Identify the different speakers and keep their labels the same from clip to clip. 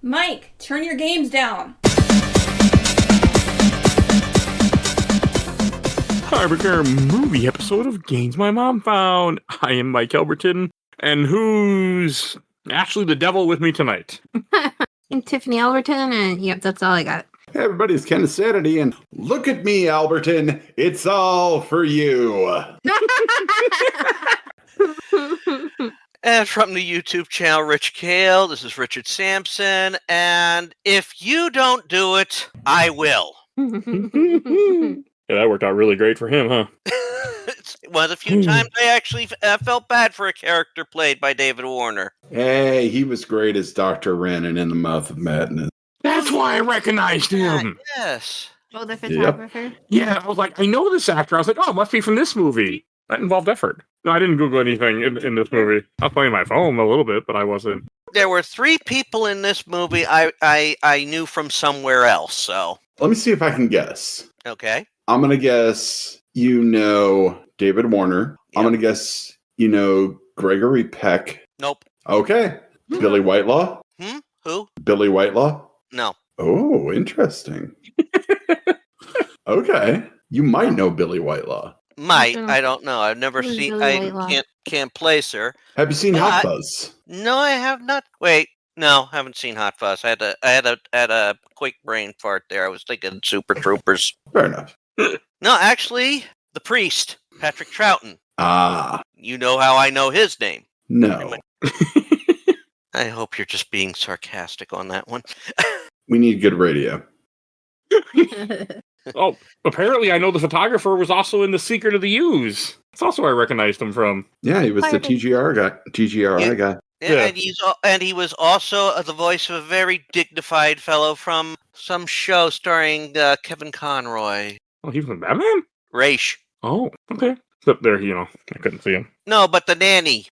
Speaker 1: Mike, turn your games down.
Speaker 2: Hi, we're here, movie episode of Games My Mom Found. I am Mike Albertin, and who's actually the devil with me tonight?
Speaker 3: I'm Tiffany Albertin, and yep, that's all I got.
Speaker 4: Hey everybody, it's Kenneth Sanity, and look at me, Albertin. It's all for you.
Speaker 5: And from the YouTube channel Rich Kale, this is Richard Sampson, and if you don't do it, I will.
Speaker 2: Yeah, that worked out really great for him, huh?
Speaker 5: It's one of the few times I actually felt bad for a character played by David Warner.
Speaker 4: Hey, he was great as Dr. Wren and In the Mouth of Madness.
Speaker 2: That's why I recognized him.
Speaker 5: Yes.
Speaker 3: Oh, the photographer?
Speaker 2: Yeah, I was like, I know this actor. I was like, oh, it must be from this movie. That involved effort. No, I didn't Google anything in this movie. I was playing my phone a little bit, but I wasn't.
Speaker 5: There were 3 people in this movie I knew from somewhere else, so.
Speaker 4: Let me see if I can guess.
Speaker 5: Okay.
Speaker 4: I'm going to guess you know David Warner.
Speaker 5: Yep.
Speaker 4: I'm going to guess you know Gregory Peck.
Speaker 5: Nope.
Speaker 4: Okay. Billy Whitelaw?
Speaker 5: Who?
Speaker 4: Billy Whitelaw?
Speaker 5: No.
Speaker 4: Oh, interesting. Okay. You might know Billy Whitelaw.
Speaker 5: Might. I don't know. I've never
Speaker 3: Who's
Speaker 5: seen.
Speaker 3: Billy
Speaker 5: I
Speaker 3: Whitelaw?
Speaker 5: can't place her.
Speaker 4: Have you seen Hot Fuzz?
Speaker 5: No, I have not. Wait. No, haven't seen Hot Fuzz. I had a quick brain fart there. I was thinking Super Troopers.
Speaker 4: Fair enough.
Speaker 5: No, actually, the priest, Patrick Troughton.
Speaker 4: Ah,
Speaker 5: You know how I know his name.
Speaker 4: no.
Speaker 5: I hope you're just being sarcastic on that one.
Speaker 4: We need good radio.
Speaker 2: Oh, apparently I know the photographer was also in The Secret of the Use. That's also where I recognized him from.
Speaker 4: Yeah, he was the
Speaker 3: Pirates.
Speaker 4: TGRI guy.
Speaker 5: Yeah,
Speaker 2: Yeah.
Speaker 5: and he was also the voice of a very dignified fellow from some show starring Kevin Conroy.
Speaker 2: Oh, he was in Batman?
Speaker 5: Raish.
Speaker 2: Oh, okay. Except there, I couldn't see him.
Speaker 5: No, but the nanny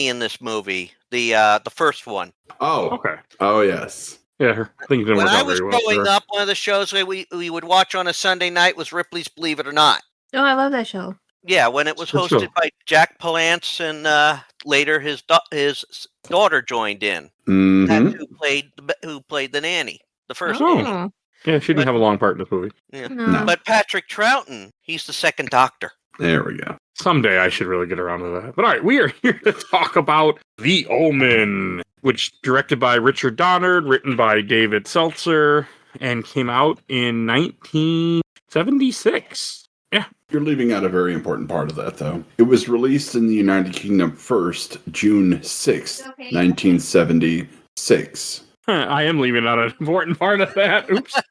Speaker 5: in this movie, the first one.
Speaker 4: Oh,
Speaker 2: Okay.
Speaker 4: oh yes.
Speaker 2: Yeah, things didn't
Speaker 5: When
Speaker 2: work
Speaker 5: I
Speaker 2: out
Speaker 5: was
Speaker 2: very well.
Speaker 5: growing
Speaker 2: for her.
Speaker 5: up, one of the shows we would watch on a Sunday night was Ripley's Believe It or Not.
Speaker 3: Oh, I love that show.
Speaker 5: Yeah, when it was
Speaker 2: Good
Speaker 5: hosted
Speaker 2: show.
Speaker 5: by Jack Palance, and later his daughter joined in.
Speaker 4: Mm-hmm.
Speaker 5: That's who played the nanny, the first
Speaker 2: Oh.
Speaker 5: nanny.
Speaker 2: Yeah, she didn't have a long part in this movie.
Speaker 5: Yeah.
Speaker 3: No.
Speaker 5: But Patrick Troughton, he's the second Doctor.
Speaker 4: There we go.
Speaker 2: Someday I should really get around to that. But all right, we are here to talk about The Omen, which directed by Richard Donner, written by David Seltzer, and came out in 1976. Yeah.
Speaker 4: You're leaving out a very important part of that, though. It was released in the United Kingdom first, June 6th, 1976.
Speaker 2: I am leaving out an important part of that. Oops.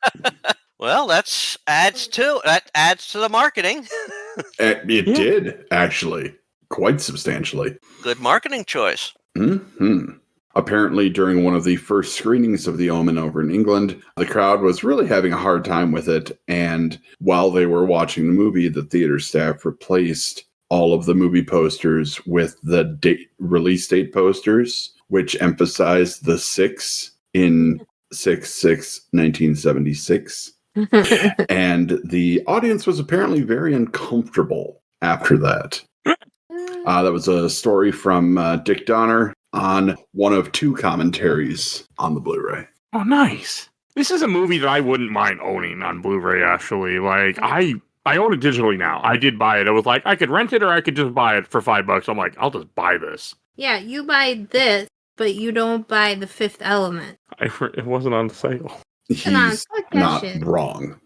Speaker 5: Well, that adds to the marketing.
Speaker 4: It
Speaker 2: Yeah.
Speaker 4: did, actually, quite substantially.
Speaker 5: Good marketing choice.
Speaker 4: Apparently, during one of the first screenings of The Omen over in England, the crowd was really having a hard time with it. And while they were watching the movie, the theater staff replaced all of the movie posters with the release date posters, which emphasized the 6 in 6/6/1976. And the audience was apparently very uncomfortable after that. That was a story from Dick Donner on one of 2 commentaries on the Blu-ray.
Speaker 2: Oh, nice. This is a movie that I wouldn't mind owning on Blu-ray, actually. Like, I own it digitally now. I did buy it. It was like, I could rent it or I could just buy it for $5. I'm like, I'll just buy this.
Speaker 3: Yeah, you buy this, but you don't buy The Fifth Element.
Speaker 2: It wasn't on sale.
Speaker 4: He's
Speaker 3: Come on, fuck that
Speaker 4: not
Speaker 3: shit.
Speaker 4: wrong.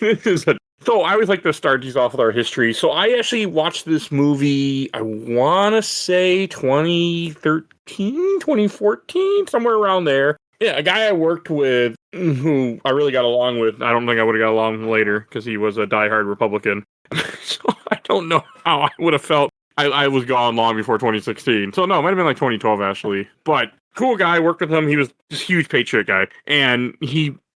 Speaker 3: It wasn't.
Speaker 2: So I always like to start these off with our history. So I actually watched this movie, I want to say 2013, 2014, somewhere around there. Yeah, a guy I worked with who I really got along with. I don't think I would have got along later because he was a diehard Republican. So I don't know how I would have felt. I was gone long before 2016. So no, it might have been like 2012 actually. But cool guy, worked with him. He was this huge Patriot guy.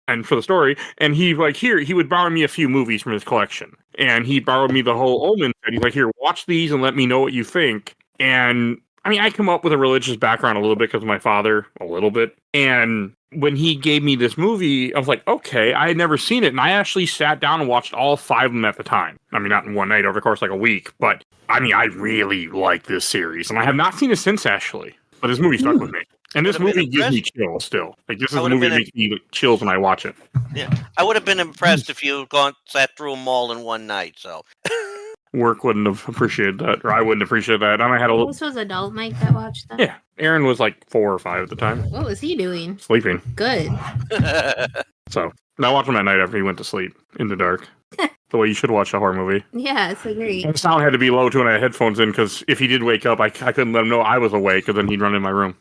Speaker 2: And for the story, and he would borrow me a few movies from his collection. And he borrowed me the whole Omen set. He's like, here, watch these and let me know what you think. And I mean, I come up with a religious background a little bit because of my father, a little bit. And when he gave me this movie, I was like, okay, I had never seen it. And I actually sat down and watched all 5 of them at the time. I mean, not in one night, over the course of like a week. But I mean, I really like this series. And I have not seen it since, actually. But this movie stuck with me. And this
Speaker 5: Would've been
Speaker 2: movie gives me
Speaker 5: impressed.
Speaker 2: chills still. Like, this is
Speaker 5: I
Speaker 2: a
Speaker 5: would've
Speaker 2: movie that
Speaker 5: been
Speaker 2: makes me chills when I watch it.
Speaker 5: Yeah, I would have been impressed if you sat through them all in one night. So
Speaker 2: Work wouldn't have appreciated that, or I wouldn't appreciate that. And I had a little.
Speaker 3: This was adult Mike that watched that.
Speaker 2: Yeah, Aaron was like 4 or 5 at the time,
Speaker 3: What was he doing?
Speaker 2: sleeping.
Speaker 3: Good.
Speaker 2: So I watched him at night after he went to sleep in the dark. The way you should watch a horror movie.
Speaker 3: Yeah, it's agree.
Speaker 2: And the sound had to be low too, and I had headphones in because if he did wake up, I couldn't let him know I was awake, because then he'd run in my room.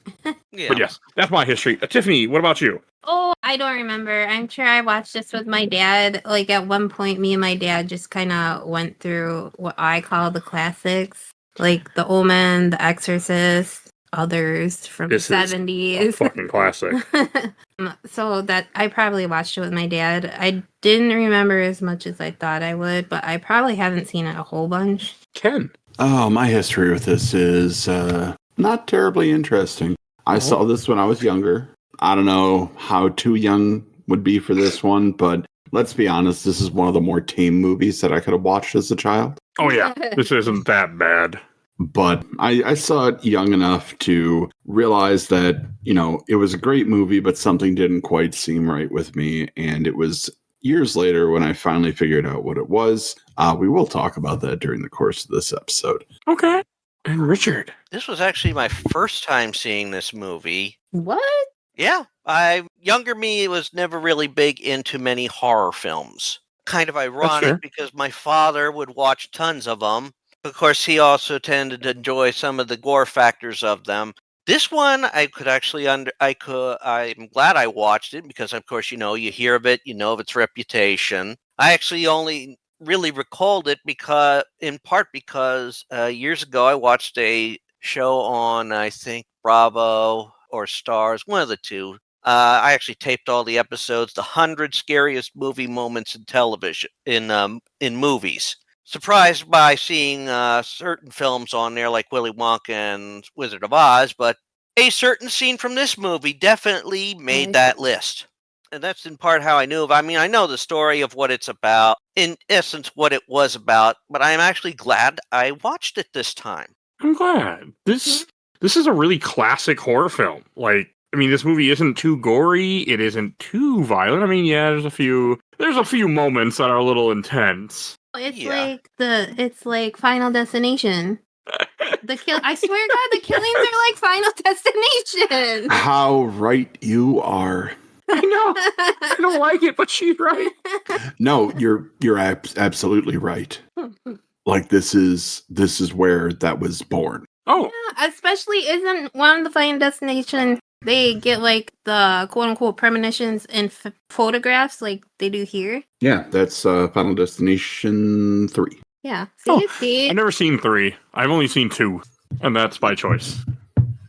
Speaker 5: yeah.
Speaker 2: But yes, that's my history. Tiffany, what about you?
Speaker 3: Oh, I don't remember. I'm sure I watched this with my dad. Like at one point, me and my dad just kind of went through what I call the classics, like The Omen, The Exorcist, others from
Speaker 2: This
Speaker 3: the
Speaker 2: is a
Speaker 3: 70s.
Speaker 2: fucking classic.
Speaker 3: So that I probably watched it with my dad. I didn't remember as much as I thought I would, but I probably haven't seen it a whole bunch.
Speaker 2: Ken.
Speaker 4: Oh, my history with this is not terribly interesting. I saw this when I was younger. I don't know how too young would be for this one, but let's be honest, this is one of the more tame movies that I could have watched as a child.
Speaker 2: Oh yeah, this isn't that bad.
Speaker 4: But I saw it young enough to realize that, it was a great movie, but something didn't quite seem right with me. And it was years later when I finally figured out what it was. We will talk about that during the course of this episode.
Speaker 2: Okay. And Richard.
Speaker 5: This was actually my first time seeing this movie.
Speaker 3: What?
Speaker 5: Yeah, younger me was never really big into many horror films. Kind of
Speaker 2: fair.
Speaker 5: ironic because my father would watch tons of them. Of course, he also tended to enjoy some of the gore factors of them. This one, I could actually I'm glad I watched it because, of course, you hear of it, of its reputation. I actually only really recalled it in part because years ago I watched a show on, I think, Bravo or Stars, one of the two. I actually taped all the episodes, the 100 scariest movie moments in television, in movies. Surprised by seeing certain films on there like Willy Wonka and Wizard of Oz, but a certain scene from this movie definitely made that list. And that's in part how I knew I know the story of what it's about, in essence what it was about, but I'm actually glad I watched it this time.
Speaker 2: I'm glad. This is a really classic horror film. This movie isn't too gory, it isn't too violent. There's a few moments that are a little intense.
Speaker 3: It's like Final Destination. I swear to God, the killings are like Final Destination.
Speaker 4: How right you are.
Speaker 2: I know. I don't like it, but she's right.
Speaker 4: No, you're absolutely right. Like this is where that was born.
Speaker 2: Oh,
Speaker 3: yeah, especially isn't one of the Final Destination. They get like the quote unquote premonitions in photographs like they do here.
Speaker 4: Yeah, that's Final Destination 3.
Speaker 3: Yeah.
Speaker 2: See? I've never seen 3. I've only seen 2, and that's by choice.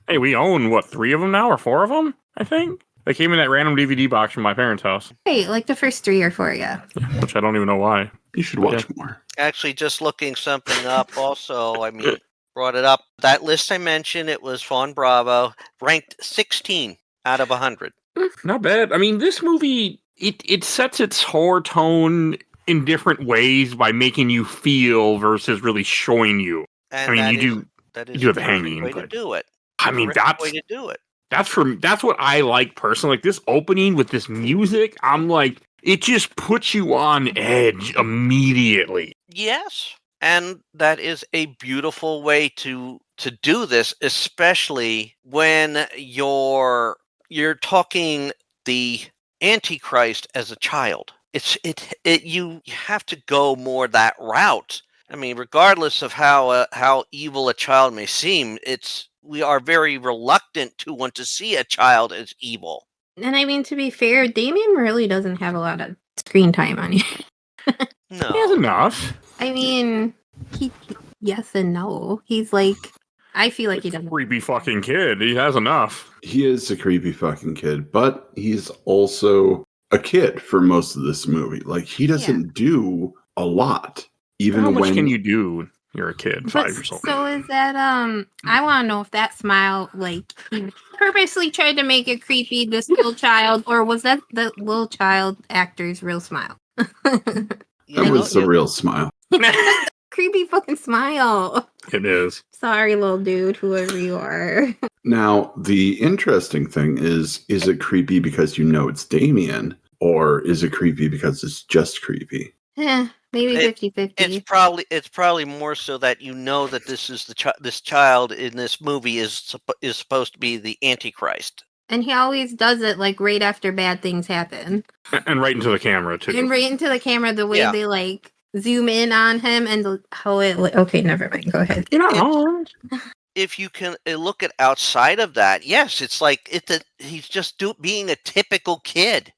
Speaker 2: Hey, we own 3 of them now, or 4 of them? I think they came in that random DVD box from my parents' house.
Speaker 3: Hey, like the first 3 or 4, yeah.
Speaker 2: Which I don't even know why.
Speaker 4: You should watch more.
Speaker 5: Actually, just looking something up. Also, brought it up. That list I mentioned, it was on Bravo, ranked 16 out of 100.
Speaker 2: Not bad. This movie, it sets its horror tone in different ways by making you feel versus really showing you.
Speaker 5: And that is
Speaker 2: you do have
Speaker 5: a
Speaker 2: hanging
Speaker 5: way to do it.
Speaker 2: That's
Speaker 5: way to do it.
Speaker 2: That's what I like personally. Like this opening with this music, I'm like, it just puts you on edge immediately.
Speaker 5: Yes. And that is a beautiful way to do this, especially when you're talking the Antichrist as a child. You have to go more that route. Regardless of how evil a child may seem, we are very reluctant to want to see a child as evil.
Speaker 3: And to be fair, Damien really doesn't have a lot of screen time on here.
Speaker 5: No.
Speaker 2: He has enough.
Speaker 3: He yes and no. He's like, I feel like he doesn't.
Speaker 2: Creepy fucking kid. He has enough.
Speaker 4: He is a creepy fucking kid, but he's also a kid for most of this movie. Like he doesn't do a lot. Even
Speaker 2: how much can you do? You're a kid, 5 years old.
Speaker 3: So is that I want to know if that smile, like he purposely tried to make it creepy, this little child, or was that the little child actor's real smile?
Speaker 4: That was a real smile.
Speaker 3: Creepy fucking smile.
Speaker 2: It is.
Speaker 3: Sorry, little dude, whoever you are.
Speaker 4: Now, the interesting thing is it creepy because you know it's Damien, or is it creepy because it's just creepy?
Speaker 3: Maybe
Speaker 5: It-
Speaker 3: 50-50.
Speaker 5: It's probably more so that you know that this is this child in this movie is supposed to be the Antichrist.
Speaker 3: And he always does it like right after bad things happen.
Speaker 2: And right into the camera, too.
Speaker 3: And right into the camera, the way
Speaker 5: Yeah.
Speaker 3: they like zoom in on him and how it. Okay, never mind. Go ahead.
Speaker 5: If you can look at outside of that, yes, it's like he's just being a typical kid.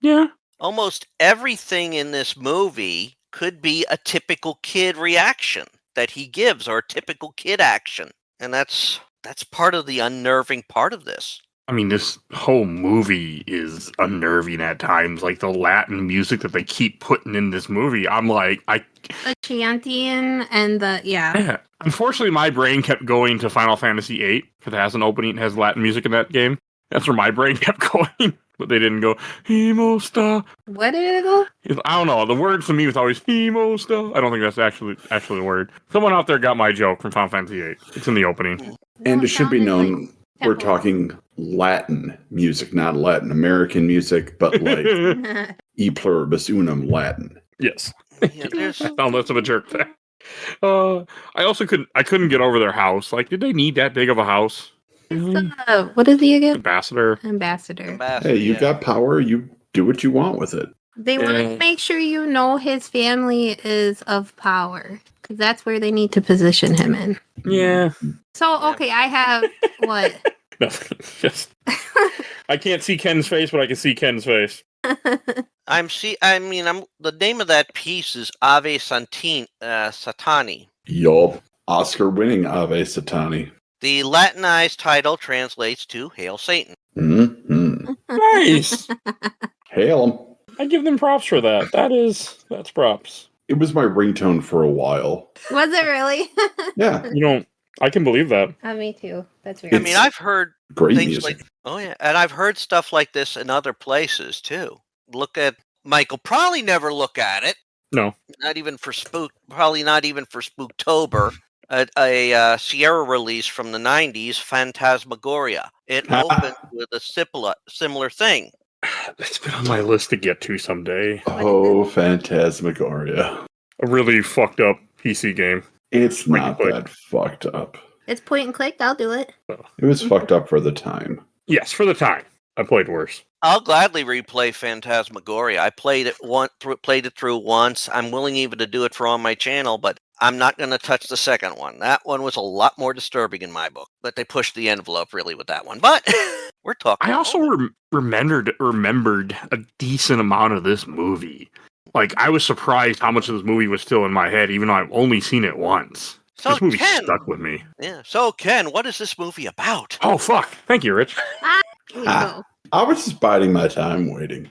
Speaker 2: Yeah.
Speaker 5: Almost everything in this movie could be a typical kid reaction that he gives, or a typical kid action, and that's part of the unnerving part of this.
Speaker 2: I mean, this whole movie is unnerving at times. Like, the Latin music that they keep putting in this movie, I'm like,
Speaker 3: The chanting and
Speaker 2: Yeah. Unfortunately, my brain kept going to Final Fantasy VIII, because it has an opening, it has Latin music in that game. That's where my brain kept going. But they didn't go, Himosta.
Speaker 3: What did it go?
Speaker 2: I don't know. The word to me was always Himosta. I don't think that's actually the word. Someone out there got my joke from Final Fantasy VIII. It's in the opening.
Speaker 4: And it should be known we're
Speaker 3: temple.
Speaker 4: talking Latin music, not Latin American music, but like e pluribus unum Latin.
Speaker 2: Yes.
Speaker 5: Yeah, there's
Speaker 2: I found less of a jerk there. I also couldn't get over their house. Like, did they need that big of a house? Really?
Speaker 3: What is he again?
Speaker 2: Ambassador.
Speaker 3: Ambassador.
Speaker 4: Hey, you got power, you do what you want with it.
Speaker 3: They want to make sure you know his family is of power, because that's where they need to position him in.
Speaker 2: Yeah.
Speaker 3: So, okay, I have what?
Speaker 2: Nothing. Just I can't see Ken's face, but I can see Ken's face.
Speaker 5: the name of that piece is Ave Satani.
Speaker 4: Yup. Oscar winning Ave Satani.
Speaker 5: The Latinized title translates to Hail Satan.
Speaker 4: Mm-hmm.
Speaker 2: Nice.
Speaker 4: Hail.
Speaker 2: I give them props for that. That's props.
Speaker 4: It was my ringtone for a while.
Speaker 3: Was it really?
Speaker 4: Yeah.
Speaker 2: I can believe that.
Speaker 3: Me too. That's weird.
Speaker 5: I mean, I've heard
Speaker 4: Great
Speaker 5: things
Speaker 4: music.
Speaker 5: like, oh yeah, and I've heard stuff like this in other places too. Look at Michael. Probably never look at it.
Speaker 2: No.
Speaker 5: Not even for Probably not even for Spooktober. A Sierra release from the '90s, Phantasmagoria. It opened with a similar thing.
Speaker 2: It's been on my list to get to someday.
Speaker 4: Oh, Phantasmagoria.
Speaker 2: A really fucked up PC game.
Speaker 4: It's
Speaker 2: Point and
Speaker 4: not
Speaker 2: click.
Speaker 4: that fucked up.
Speaker 3: It's point and click. I'll do it.
Speaker 4: It was fucked up for the time.
Speaker 2: Yes, for the time. I played worse.
Speaker 5: I'll gladly replay Phantasmagoria. I played it through once. I'm willing even to do it for on my channel, but I'm not going to touch the second one. That one was a lot more disturbing in my book, but they pushed the envelope really with that one. But we're talking.
Speaker 2: I also remembered a decent amount of this movie. Like, I was surprised how much of this movie was still in my head, even though I've only seen it once.
Speaker 5: So
Speaker 2: This movie
Speaker 5: Ken,
Speaker 2: stuck with me.
Speaker 5: yeah. So Ken, what is this movie about?
Speaker 2: Oh, fuck. Thank you, Rich.
Speaker 3: Here we go.
Speaker 4: I was just biding my time waiting.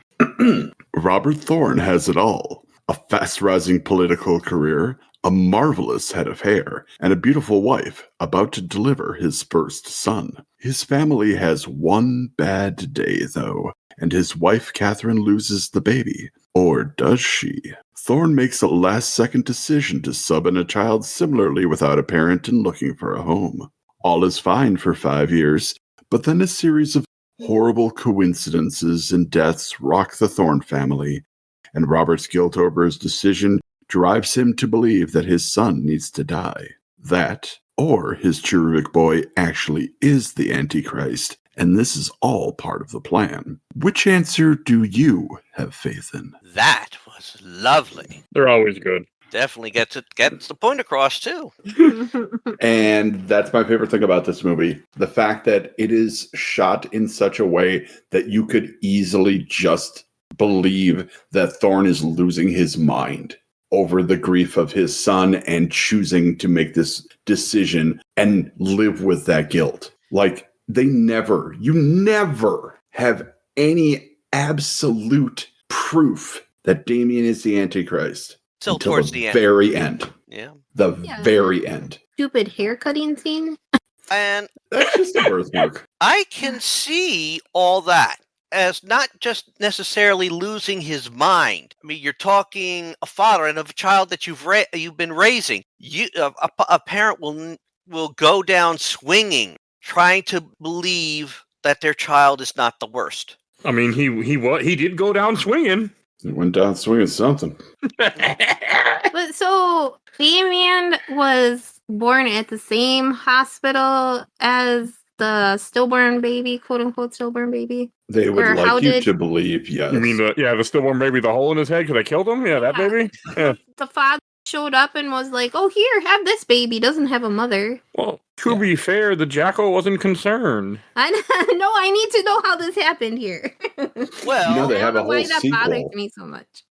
Speaker 4: Robert Thorne has it all. A fast-rising political career, a marvelous head of hair, and a beautiful wife about to deliver his first son. His family has one bad day, though, and his wife Catherine loses the baby. Or does she? Thorne makes a last-second decision to sub in a child similarly without a parent and looking for a home. All is fine for 5 years, but then a series of horrible coincidences and deaths rock the Thorne family, and Robert's guilt over his decision drives him to believe that his son needs to die. That, or his cherubic boy actually is the Antichrist, and this is all part of the plan. Which answer do you have faith in?
Speaker 5: That was lovely.
Speaker 2: They're always good.
Speaker 5: Definitely gets the point across too.
Speaker 4: And that's my favorite thing about this movie. The fact that it is shot in such a way that you could easily just believe that Thorne is losing his mind over the grief of his son and choosing to make this decision and live with that guilt. Like, you never have any absolute proof that Damien is the Antichrist.
Speaker 5: Till
Speaker 4: Until
Speaker 5: towards
Speaker 4: the
Speaker 5: the end.
Speaker 4: very end.
Speaker 5: Yeah.
Speaker 4: The
Speaker 3: Yeah.
Speaker 4: very end.
Speaker 3: Stupid hair cutting scene.
Speaker 5: And
Speaker 4: That's just a birthmark.
Speaker 5: I can see all that. as not just necessarily losing his mind. I mean, you're talking a father and of a child that you've been raising. A parent will go down swinging, trying to believe that their child is not the worst.
Speaker 2: I mean, he did go down swinging.
Speaker 4: He went down swinging something.
Speaker 3: But so Damien was born at the same hospital as the stillborn baby, quote unquote stillborn baby.
Speaker 4: They would
Speaker 3: Or how
Speaker 4: like you
Speaker 3: did-
Speaker 4: to believe, yes.
Speaker 2: You mean the stillborn baby, the hole in his head because they killed him? Yeah, that baby. Yeah.
Speaker 3: The father showed up and was like, "Oh, here, have this baby. Doesn't have a mother."
Speaker 2: Well, to be fair, the jackal wasn't concerned.
Speaker 3: I need to know how this happened here.
Speaker 5: Well,
Speaker 4: You know, they
Speaker 3: I
Speaker 4: have
Speaker 3: don't
Speaker 4: a
Speaker 3: know why
Speaker 4: whole
Speaker 3: that
Speaker 4: sequel.
Speaker 3: bothers me so much.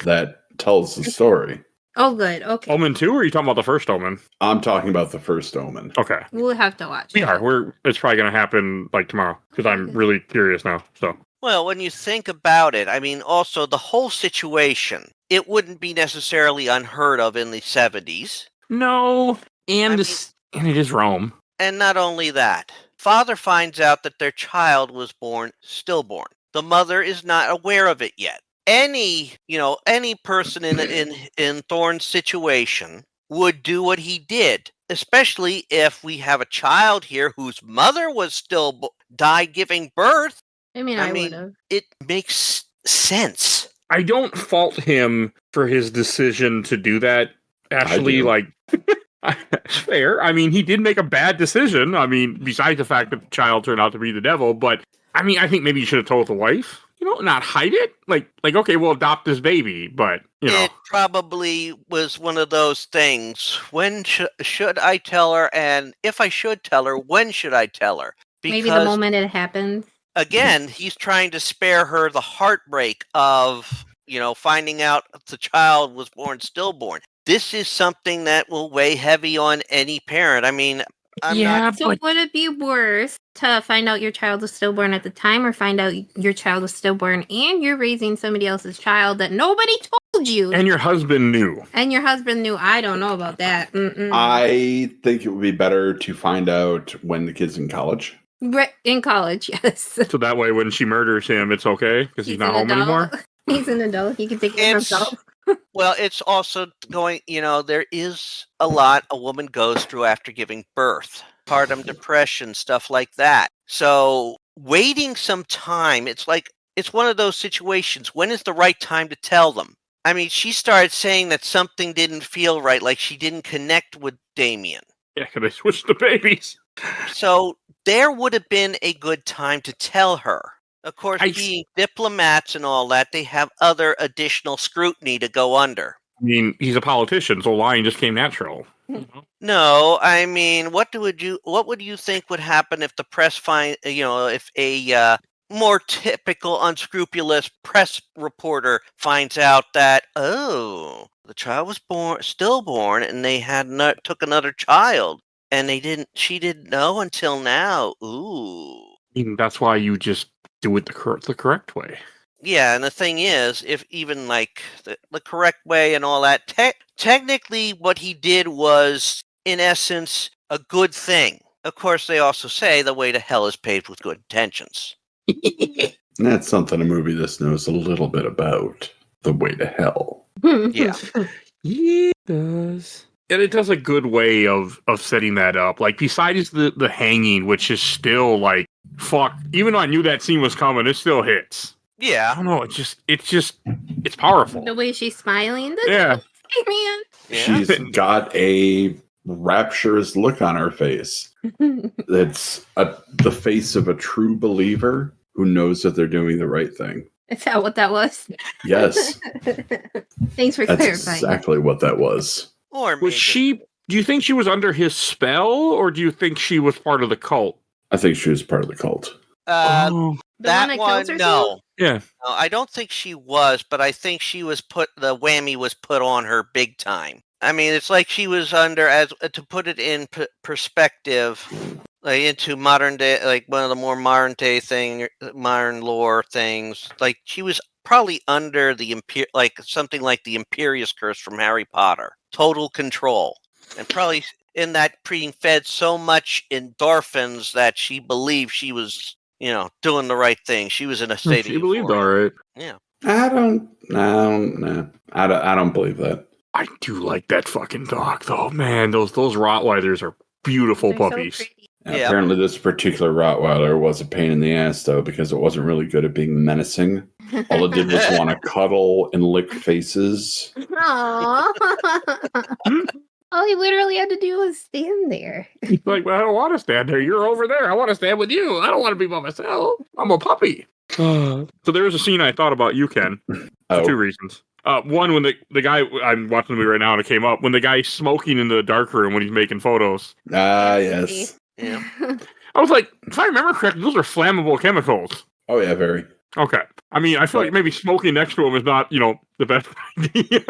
Speaker 4: that tells the story.
Speaker 3: Oh, good. Okay,
Speaker 2: Omen 2, or are you talking about the first Omen?
Speaker 4: I'm talking about the first Omen.
Speaker 2: Okay.
Speaker 3: we'll have to watch.
Speaker 2: We are. It's probably going to happen like tomorrow because I'm really curious now. So
Speaker 5: Well, when you think about it, I mean, also the whole situation, it wouldn't be necessarily unheard of in the 70s.
Speaker 2: no, and
Speaker 5: I
Speaker 2: and it is Rome.
Speaker 5: And not only that, father finds out that their child was born stillborn. The mother is not aware of it yet. Any person in Thorne's situation would do what he did, especially if we have a child here whose mother was died giving birth.
Speaker 3: I mean, I would have.
Speaker 5: It makes sense.
Speaker 2: I don't fault him for his decision to do that. Actually,
Speaker 4: do.
Speaker 2: it's fair. I mean, he did make a bad decision. I mean, besides the fact that the child turned out to be the devil, but I mean, I think maybe you should have told the wife. Not hide it. Like, okay, we'll adopt this baby, but
Speaker 5: It probably was one of those things. When should I tell her? And if I should tell her, when should I tell her? Because,
Speaker 3: Maybe the moment it happened.
Speaker 5: again, he's trying to spare her the heartbreak of, finding out the child was born stillborn. This is something that will weigh heavy on any parent. I mean,
Speaker 3: So would it be worse to find out your child was stillborn at the time, or find out your child was stillborn and you're raising somebody else's child that nobody told you?
Speaker 2: And your husband knew.
Speaker 3: And your husband knew. I don't know about that.
Speaker 4: I think it would be better to find out when the kid's in college.
Speaker 3: In college, yes.
Speaker 2: So that way, when she murders him, it's okay because he's not home
Speaker 3: an adult.
Speaker 2: anymore.
Speaker 3: He's an adult. He can take care of himself.
Speaker 5: Well, it's also going, there is a lot a woman goes through after giving birth, postpartum depression, stuff like that. So waiting some time, it's one of those situations. When is the right time to tell them? I mean, she started saying that something didn't feel right, like she didn't connect with Damien.
Speaker 2: Yeah, because they switched the babies.
Speaker 5: So there would have been a good time to tell her. Of course, being diplomats and all that, they have other additional scrutiny to go under.
Speaker 2: I mean, he's a politician, so lying just came natural.
Speaker 5: No, I mean, what would you think would happen if the press if a more typical unscrupulous press reporter finds out that, the child was stillborn, and they took another child, and she didn't know until now. Ooh.
Speaker 2: I mean, that's why you just do it the correct way.
Speaker 5: Yeah, and the thing is, if even like the correct way and all that, technically what he did was, in essence, a good thing. Of course, they also say the way to hell is paved with good intentions.
Speaker 4: That's something a movie this knows a little bit about. The way to hell.
Speaker 5: Yeah.
Speaker 2: Yeah, it does. And it does a good way of setting that up. Like, besides the hanging, which is still like, fuck, even though I knew that scene was coming, it still hits.
Speaker 5: Yeah.
Speaker 2: I don't know, it's powerful.
Speaker 3: The way she's smiling.
Speaker 2: Yeah.
Speaker 3: Man.
Speaker 5: Yeah.
Speaker 4: She's got a rapturous look on her face. It's the face of a true believer who knows that they're doing the right thing.
Speaker 3: Is that what that was?
Speaker 4: Yes.
Speaker 3: Thanks for
Speaker 4: That's
Speaker 3: clarifying.
Speaker 4: exactly what that was.
Speaker 5: Or
Speaker 2: Was she, do you think she was under his spell, or do you think she was part of the cult?
Speaker 4: I think she was part of the cult.
Speaker 5: that
Speaker 3: one that kills herself?
Speaker 5: no.
Speaker 2: Yeah.
Speaker 5: No, I don't think she was, but I think she was the whammy was put on her big time. I mean, it's like she was under, as to put it in perspective, like into modern day, like one of the more modern lore things. Like she was probably under the something like the Imperious Curse from Harry Potter, total control, and probably in that being fed so much endorphins that she believed she was doing the right thing. She was in a state of
Speaker 2: She believed all
Speaker 5: euphoria.
Speaker 2: right.
Speaker 5: Yeah.
Speaker 4: I don't believe that.
Speaker 2: I do like that fucking dog, though. Man, those Rottweilers are beautiful
Speaker 3: They're so
Speaker 2: puppies.
Speaker 3: pretty.
Speaker 5: Yeah.
Speaker 4: Apparently, this particular Rottweiler was a pain in the ass, though, because it wasn't really good at being menacing. All it did was want to cuddle and lick faces.
Speaker 3: Aww. All he literally had to do was stand there.
Speaker 2: He's like, well, I don't want to stand there. You're over there. I want to stand with you. I don't want to be by myself. I'm a puppy. So there was a scene I thought about you, Ken, for two reasons. One, when the guy, I'm watching the movie right now, and it came up, when the guy's smoking in the dark room when he's making photos.
Speaker 4: Yes.
Speaker 5: Yeah.
Speaker 2: I was like, if I remember correctly, those are flammable chemicals.
Speaker 4: Oh, yeah, very.
Speaker 2: Okay. I mean, I feel like maybe smoking next to him is not, the best idea.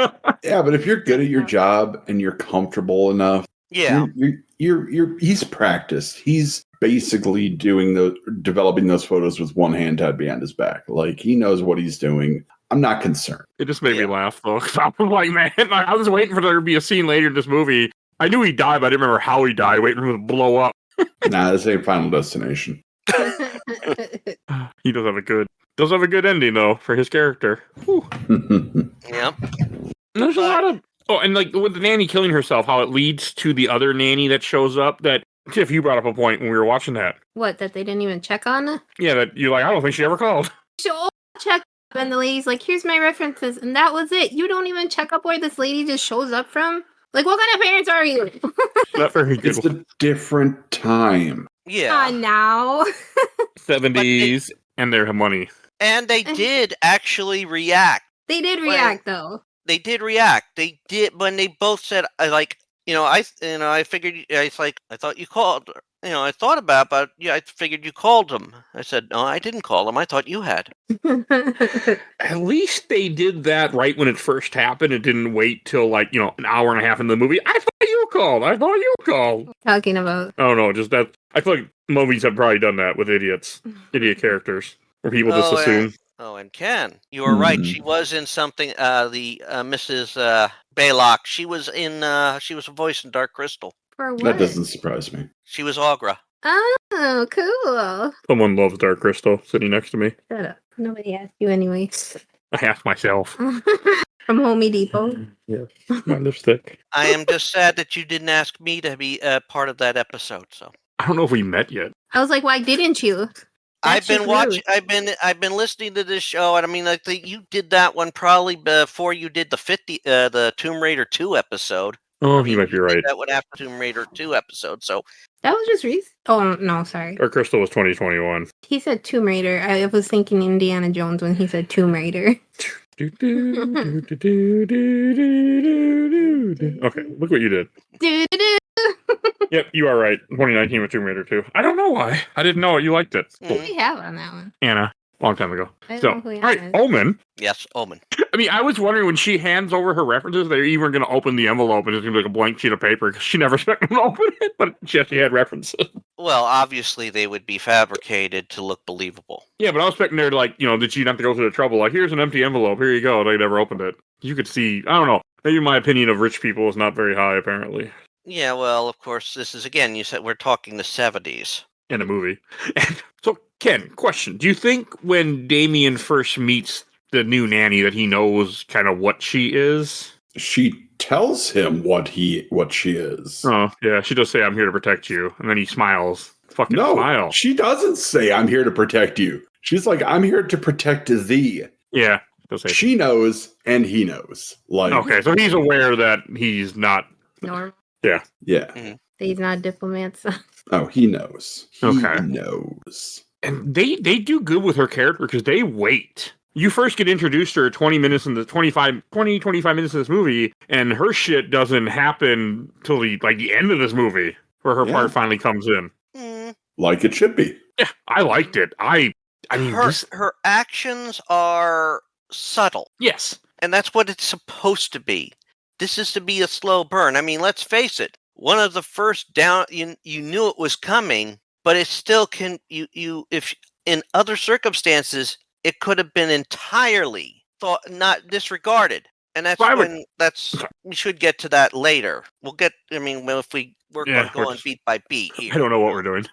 Speaker 4: Yeah, but if you're good at your job and you're comfortable enough,
Speaker 5: Yeah.
Speaker 4: he's practiced. He's basically developing those photos with one hand tied behind his back. Like, he knows what he's doing. I'm not concerned.
Speaker 2: It just made me laugh, though. 'Cause I was like, man, I was waiting for there to be a scene later in this movie. I knew he died, but I didn't remember how he died, waiting for him to blow up.
Speaker 4: Nah, this ain't Final Destination.
Speaker 2: He does have a good ending, though, for his character.
Speaker 5: Yeah.
Speaker 2: There's a lot of... Oh, and like with the nanny killing herself, how it leads to the other nanny that shows up. That Tiff, you brought up a point when we were watching that.
Speaker 3: What, that they didn't even check on?
Speaker 2: Yeah, that you're like, I don't think she ever called.
Speaker 3: So check, and the lady's like, here's my references, and that was it. You don't even check up where this lady just shows up from? Like, what kind of parents are you?
Speaker 2: Not very good.
Speaker 4: It's a different time.
Speaker 5: Yeah.
Speaker 3: Now.
Speaker 2: 70s, and they have money.
Speaker 5: And they did actually react.
Speaker 3: They did react, though.
Speaker 5: They did react. They did when they both said, I figured, I thought you called. I thought about it, but I figured you called him. I said, no, I didn't call him. I thought you had.
Speaker 2: At least they did that right when it first happened. It didn't wait till an hour and a half into the movie. I thought you called.
Speaker 3: Talking about.
Speaker 2: Oh no, just that. I feel like movies have probably done that with idiot characters, where people just assume.
Speaker 5: Oh, and Ken, you were right. She was in something. The Mrs. Baylock. She was a voice in Dark Crystal.
Speaker 3: For what?
Speaker 4: That doesn't surprise me.
Speaker 5: She was Aughra.
Speaker 3: Oh, cool.
Speaker 2: Someone loves Dark Crystal sitting next to me.
Speaker 3: Shut up. Nobody asked you anyway.
Speaker 2: I asked myself.
Speaker 3: From Home Depot.
Speaker 2: Yeah, my lipstick.
Speaker 5: I am just sad that you didn't ask me to be part of that episode. So
Speaker 2: I don't know if we met yet.
Speaker 3: I was like, why didn't you?
Speaker 5: I've been watching. I've been listening to this show, and I mean, I think you did that one probably before you did the Tomb Raider 2 episode.
Speaker 2: Oh, you might be right.
Speaker 5: That would after Tomb Raider 2 episode. So
Speaker 3: that was just recent. Oh no, sorry.
Speaker 2: Dark Crystal was 2021.
Speaker 3: He said Tomb Raider. I was thinking Indiana Jones when he said Tomb Raider.
Speaker 2: Okay, look what you did. Yep, you are right. 2019 with Tomb Raider 2. I don't know why. I didn't know it. You liked it.
Speaker 3: Who do we have on that one?
Speaker 2: Anna. Long time ago.
Speaker 3: I
Speaker 2: So,
Speaker 3: don't know who
Speaker 2: all right,
Speaker 3: is.
Speaker 2: Omen.
Speaker 5: yes, Omen.
Speaker 2: I mean, I was wondering when she hands over her references, they're even going to open the envelope and it's going to be like a blank sheet of paper because she never expected to open it, but she actually had references.
Speaker 5: Well, obviously they would be fabricated to look believable.
Speaker 2: Yeah, but I was expecting there to that she'd have to go through the trouble. Like, here's an empty envelope. Here you go. They never opened it. You could see, I don't know. Maybe my opinion of rich people is not very high, apparently,
Speaker 5: Yeah, well, of course, this is again. You said we're talking the 70s.
Speaker 2: in a movie. And so, Ken, question. Do you think when Damien first meets the new nanny that he knows kind of what she is?
Speaker 4: She tells him what she is.
Speaker 2: Oh, yeah. She does say, I'm here to protect you. And then he smiles. Fucking smile.
Speaker 4: She doesn't say, I'm here to protect you. She's like, I'm here to protect thee.
Speaker 2: Yeah. Say
Speaker 4: she knows, and he knows. Like,
Speaker 2: okay, so he's aware that he's not
Speaker 3: normal.
Speaker 2: Yeah.
Speaker 4: Yeah.
Speaker 5: Mm-hmm.
Speaker 3: He's not a diplomat. So.
Speaker 4: Oh, he knows. He
Speaker 2: Okay.
Speaker 4: knows.
Speaker 2: And they do good with her character because they wait. You first get introduced to her 20 minutes in the 25 minutes of this movie, and her shit doesn't happen till the end of this movie, where her part finally comes in.
Speaker 4: Like it should be.
Speaker 2: Yeah, I liked it. I mean,
Speaker 5: her actions are subtle.
Speaker 2: Yes.
Speaker 5: And that's what it's supposed to be. This is to be a slow burn. I mean, let's face it. One of the first down, you knew it was coming, but it still can, if in other circumstances, it could have been entirely not disregarded. And that's
Speaker 2: Well,
Speaker 5: when we should get to that later. We'll get. I mean, well, if we work on going beat by beat here.
Speaker 2: I don't know what we're doing.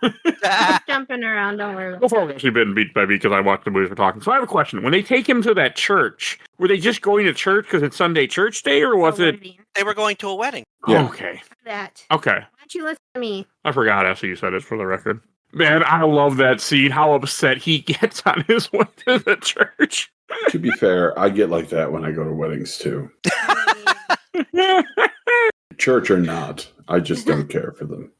Speaker 3: Just jumping around, don't worry.
Speaker 2: Before we've actually been beat by beat because I watched the movies we're talking. So I have a question. When they take him to that church, were they just going to church because it's Sunday church day, or was it?
Speaker 5: They were going to a wedding.
Speaker 4: Yeah.
Speaker 2: Okay.
Speaker 3: That.
Speaker 2: Okay.
Speaker 3: Why don't you listen to me?
Speaker 2: I forgot after you said it for the record. Man, I love that scene. How upset he gets on his way to the church.
Speaker 4: To be fair, I get like that when I go to weddings too. Church or not, I just don't care for them.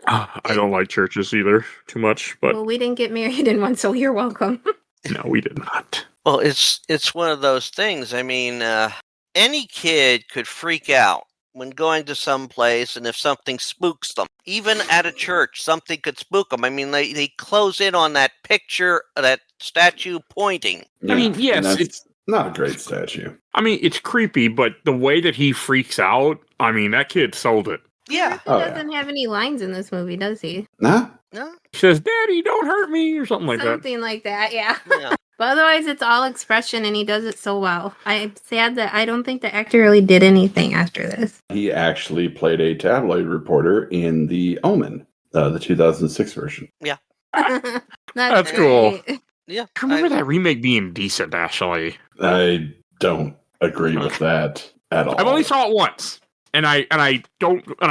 Speaker 2: I don't like churches either too much, but
Speaker 3: Well, we didn't get married in one, so you're welcome.
Speaker 2: no, we did not.
Speaker 5: Well, it's one of those things. I mean, any kid could freak out when going to some place, and if something spooks them, even at a church, something could spook them. I mean, they close in on that picture, that statue pointing.
Speaker 2: I mean, yes,
Speaker 4: and that's
Speaker 2: it's
Speaker 4: not a great statue.
Speaker 2: I mean, it's creepy, but the way that he freaks out, I mean, that kid sold it.
Speaker 5: Yeah.
Speaker 3: He doesn't have any lines in this movie, does he?
Speaker 4: Nah?
Speaker 5: No.
Speaker 2: He says, "Daddy, don't hurt me," or something like that.
Speaker 3: Something like that, yeah.
Speaker 5: Yeah.
Speaker 3: But otherwise, it's all expression, and he does it so well. I'm sad that I don't think the actor really did anything after this.
Speaker 4: He actually played a tabloid reporter in the Omen, the 2006 version.
Speaker 2: That's cool.
Speaker 3: great.
Speaker 5: Yeah.
Speaker 2: I remember that remake being decent, actually.
Speaker 4: I don't agree with that at all.
Speaker 2: I've only saw it once, and I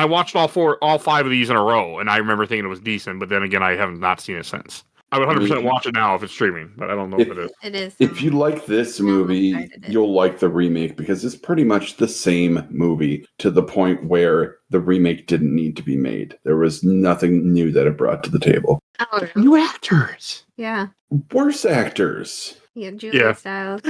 Speaker 2: watched all 5 of these in a row, and I remember thinking it was decent, but then again, I have not seen it since. I would 100% watch it now if it's streaming, but I don't know if it is.
Speaker 3: It is.
Speaker 4: If you like this movie,
Speaker 3: excited it.
Speaker 4: you'll like the remake because it's pretty much the same movie to the point where the remake didn't need to be made. There was nothing new that it brought to the table.
Speaker 3: Oh,
Speaker 2: New actors.
Speaker 3: yeah.
Speaker 4: Worse actors.
Speaker 3: Yeah, Julia
Speaker 2: Yeah.
Speaker 3: Stiles.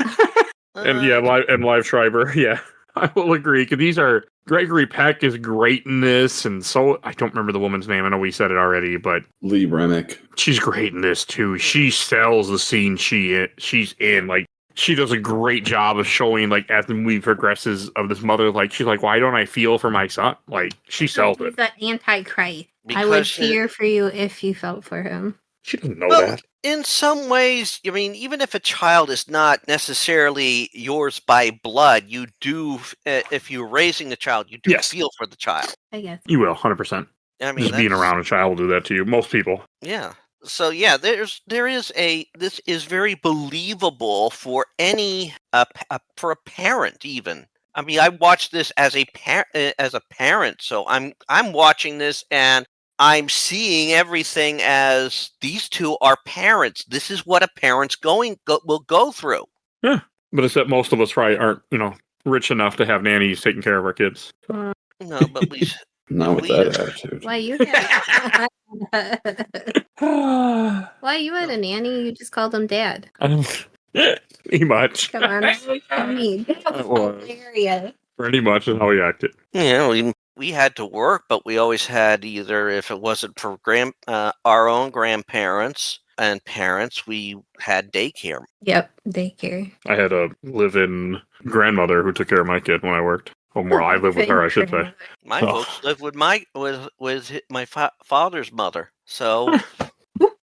Speaker 2: And Live Schreiber, yeah. I will agree, because these are... Gregory Peck is great in this, and so... I don't remember the woman's name, I know we said it already, but...
Speaker 4: Lee Remick.
Speaker 2: She's great in this, too. She sells the scene she's in. Like, she does a great job of showing, like, as the movie progresses, of this mother, like, she's like, why don't I feel for my son? Like, she sells
Speaker 3: He's
Speaker 2: it.
Speaker 3: the Antichrist. I would
Speaker 5: Because
Speaker 3: fear for you if you felt for him.
Speaker 2: She doesn't know
Speaker 5: Well,
Speaker 2: that.
Speaker 5: in some ways, I mean, even if a child is not necessarily yours by blood, you do, if you're raising the child, you do
Speaker 2: Yes.
Speaker 5: feel for the child.
Speaker 3: I guess.
Speaker 2: You will, 100%.
Speaker 5: I mean,
Speaker 2: Just being
Speaker 5: that's-
Speaker 2: around a child will do that to you. Most people.
Speaker 5: Yeah. So yeah, this is very believable for any for a parent even. I mean, I watched this as a parent, so I'm watching this and I'm seeing everything as these two are parents. This is what a parent's will go through.
Speaker 2: But it's that most of us probably aren't, rich enough to have nannies taking care of our kids.
Speaker 5: No, but we
Speaker 4: Not with
Speaker 5: We-
Speaker 4: that attitude.
Speaker 3: Why you had Why you had a nanny? You just called him dad.
Speaker 2: Pretty much.
Speaker 3: Come on, that was funny. That was hilarious.
Speaker 2: Pretty much is how he acted.
Speaker 5: we had to work, but we always had either, if it wasn't for our own grandparents and parents, we had daycare.
Speaker 3: Yep, daycare.
Speaker 2: I had a live-in grandmother who took care of my kid when I worked. Or more, I lived with her, I should say.
Speaker 5: My
Speaker 2: Oh.
Speaker 5: folks lived with my father's mother, so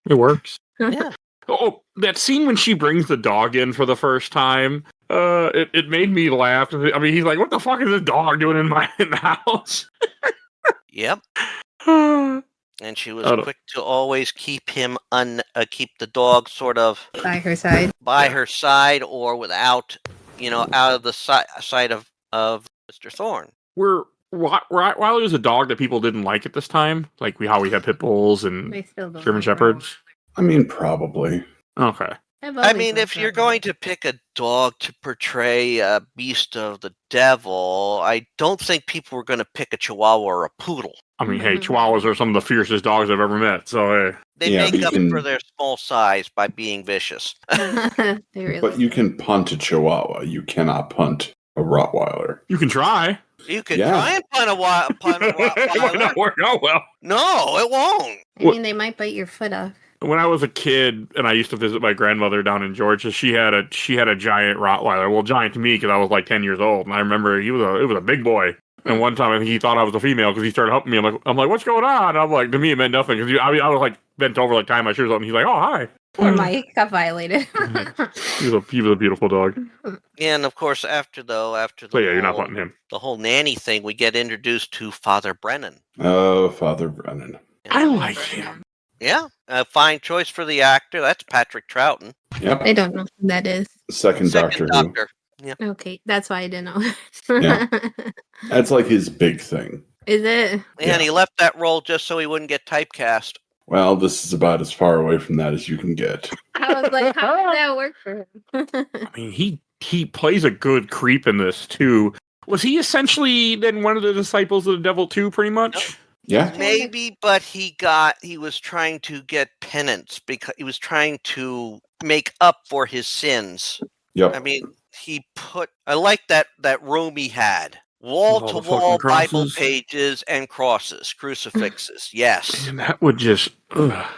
Speaker 2: It works.
Speaker 5: yeah.
Speaker 2: Oh, that scene when she brings the dog in for the first time, it made me laugh. I mean, he's like, what the fuck is this dog doing in the house?
Speaker 5: Yep.
Speaker 2: Oh,
Speaker 5: And she was
Speaker 2: I don't-
Speaker 5: quick to always keep him keep the dog sort of
Speaker 3: By her side.
Speaker 5: by her side or without, out of the sight of Mr. Thorne.
Speaker 2: while he was a dog that people didn't like at this time, like how we had pit bulls and
Speaker 3: They still don't.
Speaker 2: German shepherds.
Speaker 4: I mean, probably.
Speaker 2: Okay.
Speaker 5: I mean, if you're going to pick a dog to portray a beast of the devil, I don't think people were going to pick a Chihuahua or a poodle.
Speaker 2: I mean, hey, Chihuahuas are some of the fiercest dogs I've ever met. So,
Speaker 5: They
Speaker 4: Yeah, but
Speaker 5: make
Speaker 4: you
Speaker 5: up
Speaker 4: can-
Speaker 5: for their small size by being vicious.
Speaker 3: They really
Speaker 4: But you can punt a Chihuahua. You cannot punt a Rottweiler.
Speaker 2: you can try.
Speaker 5: You could
Speaker 4: Yeah.
Speaker 5: try and punt a
Speaker 2: It might not
Speaker 5: Rottweiler.
Speaker 2: work out well.
Speaker 5: No, it won't.
Speaker 3: I mean, they might bite your foot off.
Speaker 2: When I was a kid and I used to visit my grandmother down in Georgia, she had a giant Rottweiler. Well, giant to me because I was like 10 years old, and I remember it was a big boy. And one time I think he thought I was a female because he started helping me. I'm like, what's going on? I'm like, to me it meant nothing because I was like bent over like tying my shoes up, and he's like, oh hi.
Speaker 3: Poor Mike got violated.
Speaker 2: He was a beautiful dog.
Speaker 5: And of course, after the
Speaker 2: So yeah, you're not hunting him.
Speaker 5: the whole nanny thing, we get introduced to Father Brennan.
Speaker 4: Oh, Father Brennan.
Speaker 2: I like him.
Speaker 5: Yeah, a fine choice for the actor. That's Patrick Troughton.
Speaker 4: Yep.
Speaker 3: I don't know who that is.
Speaker 4: Second Doctor Who.
Speaker 5: Doctor.
Speaker 3: Okay, that's why I didn't know.
Speaker 4: Yeah. That's like his big thing.
Speaker 3: Is it?
Speaker 5: And
Speaker 4: Yeah.
Speaker 5: he left that role just so he wouldn't get typecast.
Speaker 4: Well, this is about as far away from that as you can get.
Speaker 3: I was like, how did that work for him?
Speaker 2: I mean, he plays a good creep in this too. Was he essentially then one of the disciples of the devil too, pretty much?
Speaker 4: Yeah.
Speaker 5: Maybe, but he was trying to get penance because he was trying to make up for his sins.
Speaker 4: Yep.
Speaker 5: I mean, I like that room he had. Wall to wall Bible pages and crosses, crucifixes. Yes.
Speaker 2: And that would just that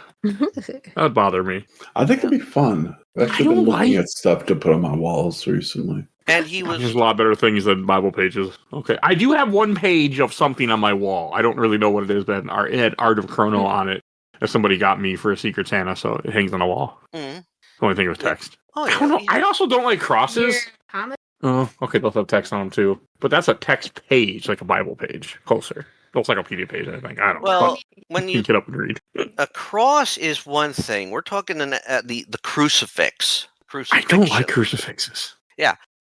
Speaker 2: would bother me.
Speaker 4: I think it'd be fun. I've actually been looking at stuff to put on my walls recently.
Speaker 5: And he was
Speaker 2: There's a lot better things than Bible pages. Okay. I do have one page of something on my wall. I don't really know what it is, but it had Art of Chrono on it that somebody got me for a Secret Santa, so it hangs on the wall.
Speaker 5: Mm.
Speaker 2: The only thing was text.
Speaker 5: Oh,
Speaker 2: I don't know. I also don't like crosses.
Speaker 3: Comic?
Speaker 2: Oh, okay, those have text on them too. But that's a text page, like a Bible page. Closer. Encyclopedia page, I think. I don't know.
Speaker 5: Well, when
Speaker 2: You
Speaker 5: you
Speaker 2: get up and read.
Speaker 5: a cross is one thing. We're talking the crucifix.
Speaker 2: I don't like crucifixes.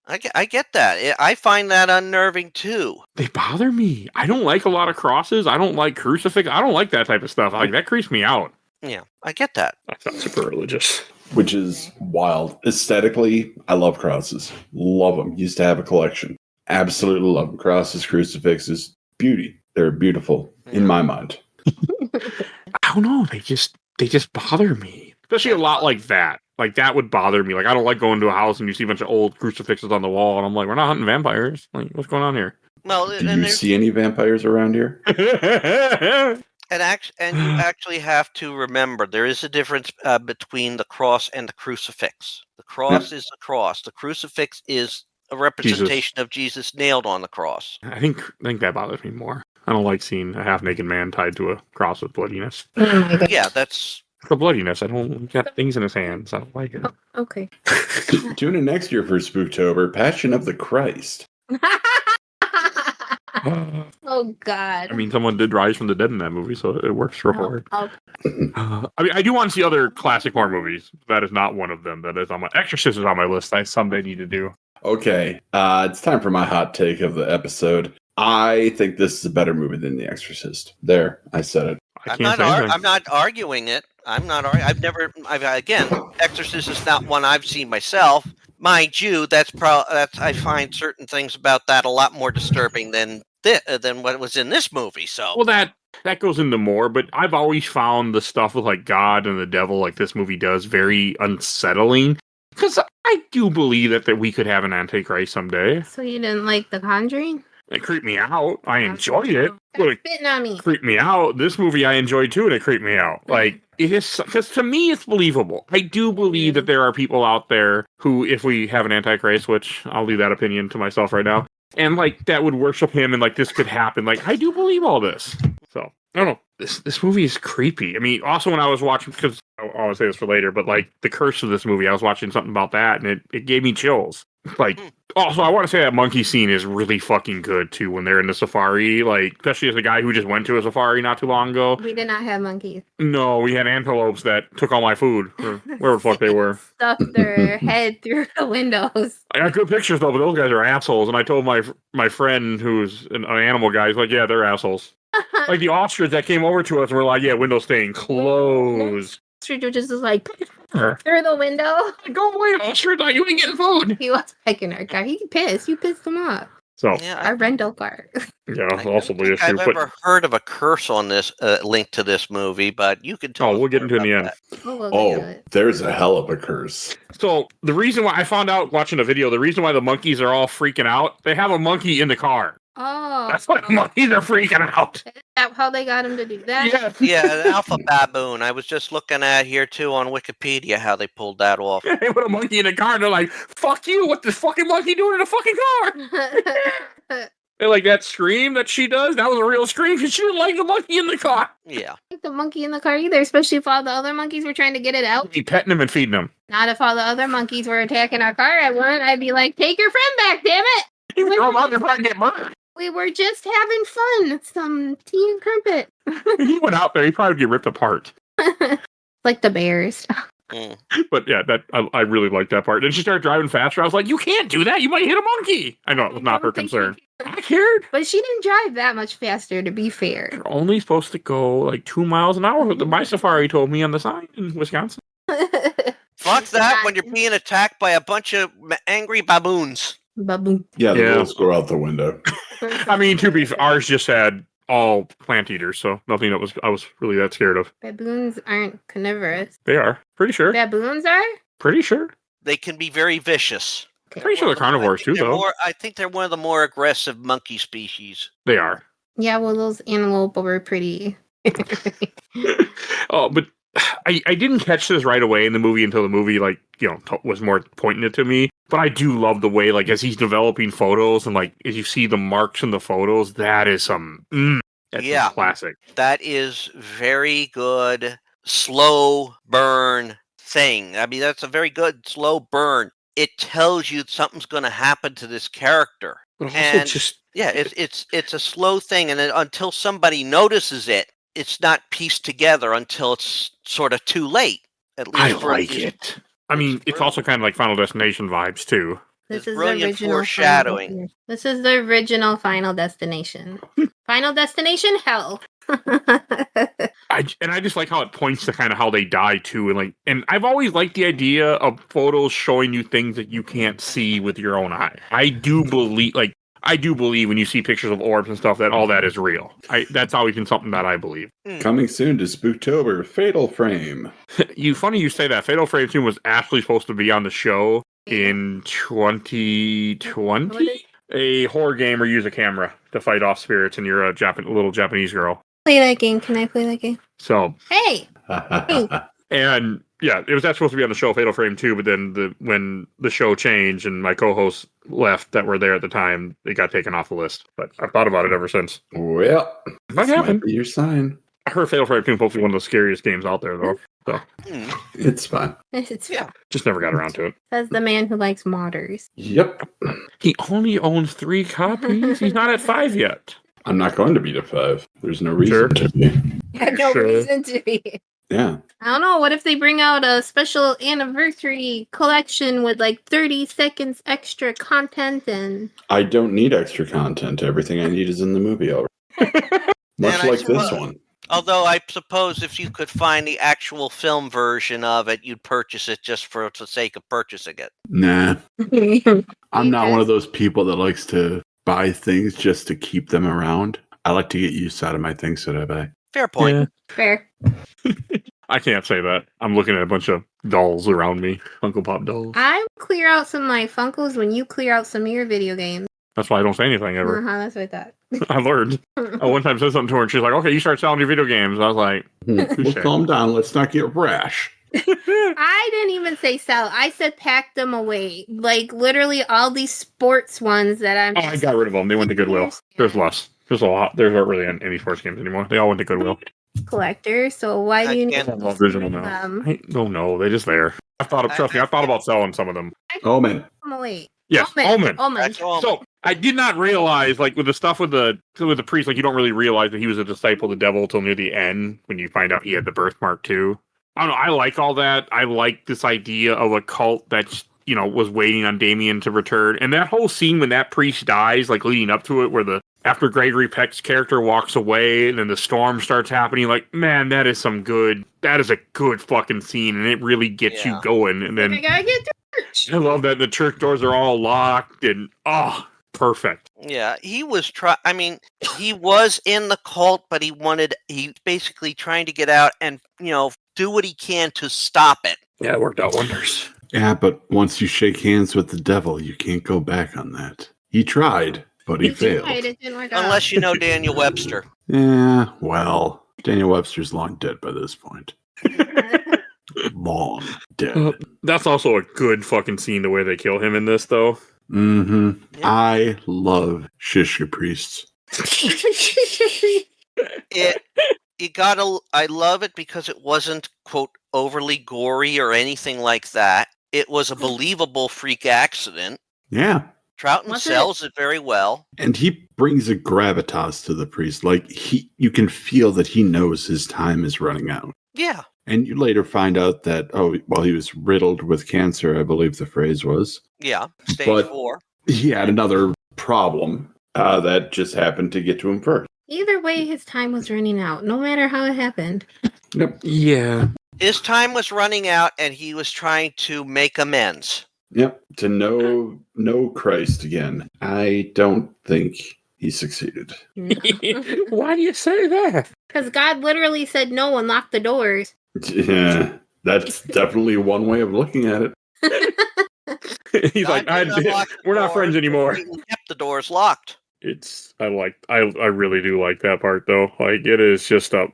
Speaker 5: I get that. I find that unnerving too.
Speaker 2: They bother me. I don't like a lot of crosses. I don't like crucifix. I don't like that type of stuff. Like that creeps me out.
Speaker 5: Yeah, I get that.
Speaker 2: That's not super religious.
Speaker 4: Which is wild. Aesthetically, I love crosses. Love them. Used to have a collection. Absolutely love them. Crosses, crucifixes, beauty. They're beautiful in my mind.
Speaker 2: I don't know. They just bother me. Especially a lot like that. Like that would bother me. Like I don't like going to a house and you see a bunch of old crucifixes on the wall, and I'm like, we're not hunting vampires. Like, what's going on here?
Speaker 5: Well,
Speaker 4: Do you see any vampires around here?
Speaker 5: And you actually have to remember there is a difference between the cross and the crucifix. The cross is the cross. The crucifix is a representation of Jesus nailed on the cross.
Speaker 2: I think that bothers me more. I don't like seeing a half-naked man tied to a cross with bloodiness.
Speaker 3: Oh my god.
Speaker 5: Yeah, that's
Speaker 2: The bloodiness. I don't. He's got things in his hands. I don't like it.
Speaker 3: Okay.
Speaker 4: Tune in next year for Spooktober, Passion of the Christ.
Speaker 3: Oh god.
Speaker 2: I mean, someone did rise from the dead in that movie, so it works for horror.
Speaker 3: Oh.
Speaker 2: I mean, I do want to see other classic horror movies. That is not one of them. That is on my Exorcist is on my list. I someday need to do.
Speaker 4: Okay, it's time for my hot take of the episode. I think this is a better movie than The Exorcist. There, I said it.
Speaker 2: I can't say anything.
Speaker 5: I'm not arguing it. Again, Exorcist is not one I've seen myself. Mind you, I find certain things about that a lot more disturbing than what was in this movie. So,
Speaker 2: Well, that goes into more, but I've always found the stuff with like God and the devil, like this movie does, very unsettling. Because I do believe that we could have an Antichrist someday.
Speaker 3: So you didn't like The Conjuring?
Speaker 2: It creeped me out. I enjoyed it, but it
Speaker 3: Spitting on me.
Speaker 2: creeped me out. This movie I enjoyed too, and it creeped me out. Like, it is, because to me it's believable. I do believe that there are people out there who, if we have an Antichrist, which I'll leave that opinion to myself right now, and like that would worship him, and like this could happen. Like, I do believe all this. So I don't know. This movie is creepy. I mean, also when I was watching, because I'll say this for later, but like the curse of this movie, I was watching something about that, and it gave me chills. Like, also I want to say that monkey scene is really fucking good too when they're in the safari. Like, especially as a guy who just went to a safari not too long ago.
Speaker 3: We did not have monkeys.
Speaker 2: No, we had antelopes that took all my food, or wherever the fuck they were.
Speaker 3: Stuffed their head through the windows.
Speaker 2: I got good pictures though, but those guys are assholes. And I told my friend who's an animal guy, he's like, yeah, they're assholes. Like the ostrich that came over to us and we're like, yeah, window staying closed.
Speaker 3: Ostrich just was like through the window.
Speaker 2: Go away, ostrich! You ain't getting food.
Speaker 3: He was pecking our car. He pissed. You pissed him off.
Speaker 2: So
Speaker 5: yeah,
Speaker 3: Our rental car.
Speaker 2: yeah,
Speaker 5: I
Speaker 2: also
Speaker 5: don't
Speaker 2: the
Speaker 5: think
Speaker 2: issue.
Speaker 5: I've
Speaker 2: But
Speaker 5: ever heard of a curse on this linked to this movie, but you can tell.
Speaker 2: we'll get into it in the end.
Speaker 3: We'll
Speaker 4: Oh,
Speaker 3: get to it.
Speaker 4: there's a hell of a curse.
Speaker 2: So the reason why I found out watching a video, the reason why the monkeys are all freaking out, they have a monkey in the car.
Speaker 3: Oh.
Speaker 2: That's why the monkeys are freaking out.
Speaker 3: Is that how they got him to do that?
Speaker 2: Yes.
Speaker 5: Yeah, an alpha baboon. I was just looking at here too on Wikipedia how they pulled that off.
Speaker 2: They put a monkey in the car and they're like, fuck you, what this fucking monkey doing in the fucking car? And like that scream that she does, that was a real scream because she didn't like the monkey in the car.
Speaker 5: Yeah.
Speaker 3: Like the monkey in the car either, especially if all the other monkeys were trying to get it out.
Speaker 2: Be petting him and feeding him.
Speaker 3: Not if all the other monkeys were attacking our car at one. I'd be like, take your friend back, damn it!
Speaker 2: You throw him out there and get murdered.
Speaker 3: We were just having fun. Some tea and crumpet.
Speaker 2: He went out there, he'd probably get ripped apart.
Speaker 3: Like the bears.
Speaker 5: Mm.
Speaker 2: But yeah, that I really liked that part. Then she started driving faster. I was like, you can't do that. You might hit a monkey. I know it was not her concern. I cared.
Speaker 3: But she didn't drive that much faster, to be fair.
Speaker 2: You're only supposed to go like 2 miles an hour. My safari told me on the sign in Wisconsin.
Speaker 5: Fuck that when you're being attacked by a bunch of angry baboons.
Speaker 3: Baboon.
Speaker 4: Yeah, the
Speaker 2: Yeah.
Speaker 4: rules go out the window.
Speaker 2: I mean, to be fair, ours just had all plant eaters, so nothing that I was really that scared of.
Speaker 3: Baboons aren't carnivorous.
Speaker 2: They are. Pretty sure.
Speaker 3: Baboons are?
Speaker 2: Pretty sure.
Speaker 5: They can be very vicious.
Speaker 2: Pretty sure they're carnivores too, though.
Speaker 5: I think they're one of the more aggressive monkey species.
Speaker 2: They are.
Speaker 3: Yeah, well, those antelope were pretty.
Speaker 2: Oh, but I didn't catch this right away in the movie until the movie, like, was more pointing it to me. But I do love the way, like, as he's developing photos and, like, as you see the marks in the photos, that is some, that's
Speaker 5: Yeah.
Speaker 2: some classic.
Speaker 5: That is very good slow burn thing. I mean, that's a very good slow burn. It tells you something's going to happen to this character.
Speaker 2: But also
Speaker 5: And-
Speaker 2: just,
Speaker 5: Yeah, it's a slow thing, and then until somebody notices it, it's not pieced together until it's sort of too late. At least
Speaker 2: I
Speaker 5: for
Speaker 2: like it. I mean, it's also kind of like Final Destination vibes, too.
Speaker 5: It's
Speaker 3: This is the
Speaker 5: brilliant
Speaker 3: original
Speaker 5: foreshadowing.
Speaker 3: Final Destination. This is the original Final Destination. Final Destination Hell.
Speaker 2: I just like how it points to kind of how they die too, and I've always liked the idea of photos showing you things that you can't see with your own eye. I do believe when you see pictures of orbs and stuff that all that is real. That's always been something that I believe.
Speaker 4: Coming soon to Spooktober, Fatal Frame.
Speaker 2: Funny you say that. Fatal Frame 2 was actually supposed to be on the show in 2020. A horror game where you use a camera to fight off spirits, and you're a little Japanese girl.
Speaker 3: Play that game. Can I play that game?
Speaker 2: So,
Speaker 3: Hey!
Speaker 2: and yeah, it was that supposed to be on the show Fatal Frame 2, but then when the show changed and my co-hosts left that were there at the time, it got taken off the list. But I've thought about it ever since.
Speaker 4: Well,
Speaker 2: Might
Speaker 4: this
Speaker 2: happen.
Speaker 4: might be your sign.
Speaker 2: I heard Fatal Frame 2 is supposed to be one of the scariest games out there, though. So,
Speaker 5: Mm.
Speaker 4: It's fine.
Speaker 3: It's
Speaker 2: just never got around to it.
Speaker 3: Says the man who likes modders.
Speaker 4: Yep.
Speaker 2: He only owns 3 copies. He's not at 5 yet.
Speaker 4: I'm not going to be to 5. There's no reason
Speaker 2: Sure.
Speaker 4: to be.
Speaker 3: Had no
Speaker 2: Sure.
Speaker 3: reason to be.
Speaker 4: Yeah.
Speaker 3: I don't know. What if they bring out a special anniversary collection with like 30 seconds extra content and
Speaker 4: I don't need extra content. Everything I need is in the movie already. Much
Speaker 5: And I
Speaker 4: like this
Speaker 5: suppose-
Speaker 4: one.
Speaker 5: Although I suppose if you could find the actual film version of it, you'd purchase it just for the sake of purchasing it.
Speaker 4: Nah. I'm not
Speaker 3: Yes.
Speaker 4: one of those people that likes to buy things just to keep them around. I like to get use out of my things that I buy.
Speaker 5: Fair point.
Speaker 3: Fair.
Speaker 2: I can't say that. I'm looking at a bunch of dolls around me. Funko Pop dolls.
Speaker 3: I clear out some of my Funkos when you clear out some of your video games.
Speaker 2: That's why I don't say anything ever.
Speaker 3: Uh-huh, that's what I thought.
Speaker 2: I learned. I one time said something to her and she's like, okay, you start selling your video games. I was like,
Speaker 4: Well,
Speaker 2: touche.
Speaker 4: calm down. Let's not get rash.
Speaker 3: I didn't even say sell. I said pack them away. Like literally all these sports ones that I'm.
Speaker 2: Oh, I got rid of them. They went to Goodwill. There's less. There's a lot. There's not really any sports games anymore. They all went to Goodwill.
Speaker 3: Collector. So why do you need
Speaker 5: can't-
Speaker 2: I love original now. I don't know. They're just there. Trust me, I thought about selling some of them.
Speaker 4: Omen.
Speaker 3: them away?
Speaker 2: Yes, Omen.
Speaker 5: That's all.
Speaker 2: So I did not realize, like with the stuff with the priest, like you don't really realize that he was a disciple of the devil till near the end when you find out he had the birthmark too. I don't know. I like all that. I like this idea of a cult that was waiting on Damien to return, and that whole scene when that priest dies, like leading up to it, where after Gregory Peck's character walks away and then the storm starts happening, like man, that is a good fucking scene, and it really gets you going. And then
Speaker 3: I gotta get to church.
Speaker 2: I love that the church doors are all locked and perfect.
Speaker 5: Yeah, he was he was in the cult, but he's basically trying to get out and, do what he can to stop it.
Speaker 2: Yeah, it worked out wonders.
Speaker 4: Yeah, but once you shake hands with the devil, you can't go back on that. He tried, but he failed.
Speaker 3: It didn't work out.
Speaker 5: Unless you know Daniel Webster.
Speaker 4: Yeah, well, Daniel Webster's long dead by this point. Long dead.
Speaker 2: That's also a good fucking scene, the way they kill him in this, though.
Speaker 4: Mm-hmm.
Speaker 5: Yeah.
Speaker 4: I love Shishka priests.
Speaker 5: I love it because it wasn't, quote, overly gory or anything like that. It was a believable freak accident.
Speaker 4: Yeah.
Speaker 5: Troughton sells it very well.
Speaker 4: And he brings a gravitas to the priest. Like you can feel that he knows his time is running out.
Speaker 5: Yeah.
Speaker 4: And you later find out that, he was riddled with cancer, I believe the phrase was.
Speaker 5: Yeah. Stage 4.
Speaker 4: He had another problem that just happened to get to him first.
Speaker 3: Either way, his time was running out, no matter how it happened.
Speaker 4: Yep.
Speaker 2: Yeah.
Speaker 5: His time was running out, and he was trying to make amends.
Speaker 4: Yep. To know Christ again. I don't think he succeeded.
Speaker 2: Why do you say that?
Speaker 3: Because God literally said no and locked the doors.
Speaker 4: Yeah. That's definitely one way of looking at it.
Speaker 2: He's like, we're not friends anymore.
Speaker 5: He kept the doors locked.
Speaker 2: I really do like that part though. Like it is just a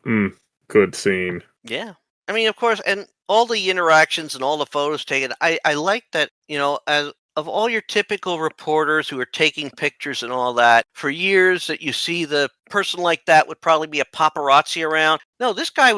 Speaker 2: good scene.
Speaker 5: Yeah. I mean, of course, and all the interactions and all the photos taken, I like that, as of all your typical reporters who are taking pictures and all that, for years that you see the person like that would probably be a paparazzi around. No, this guy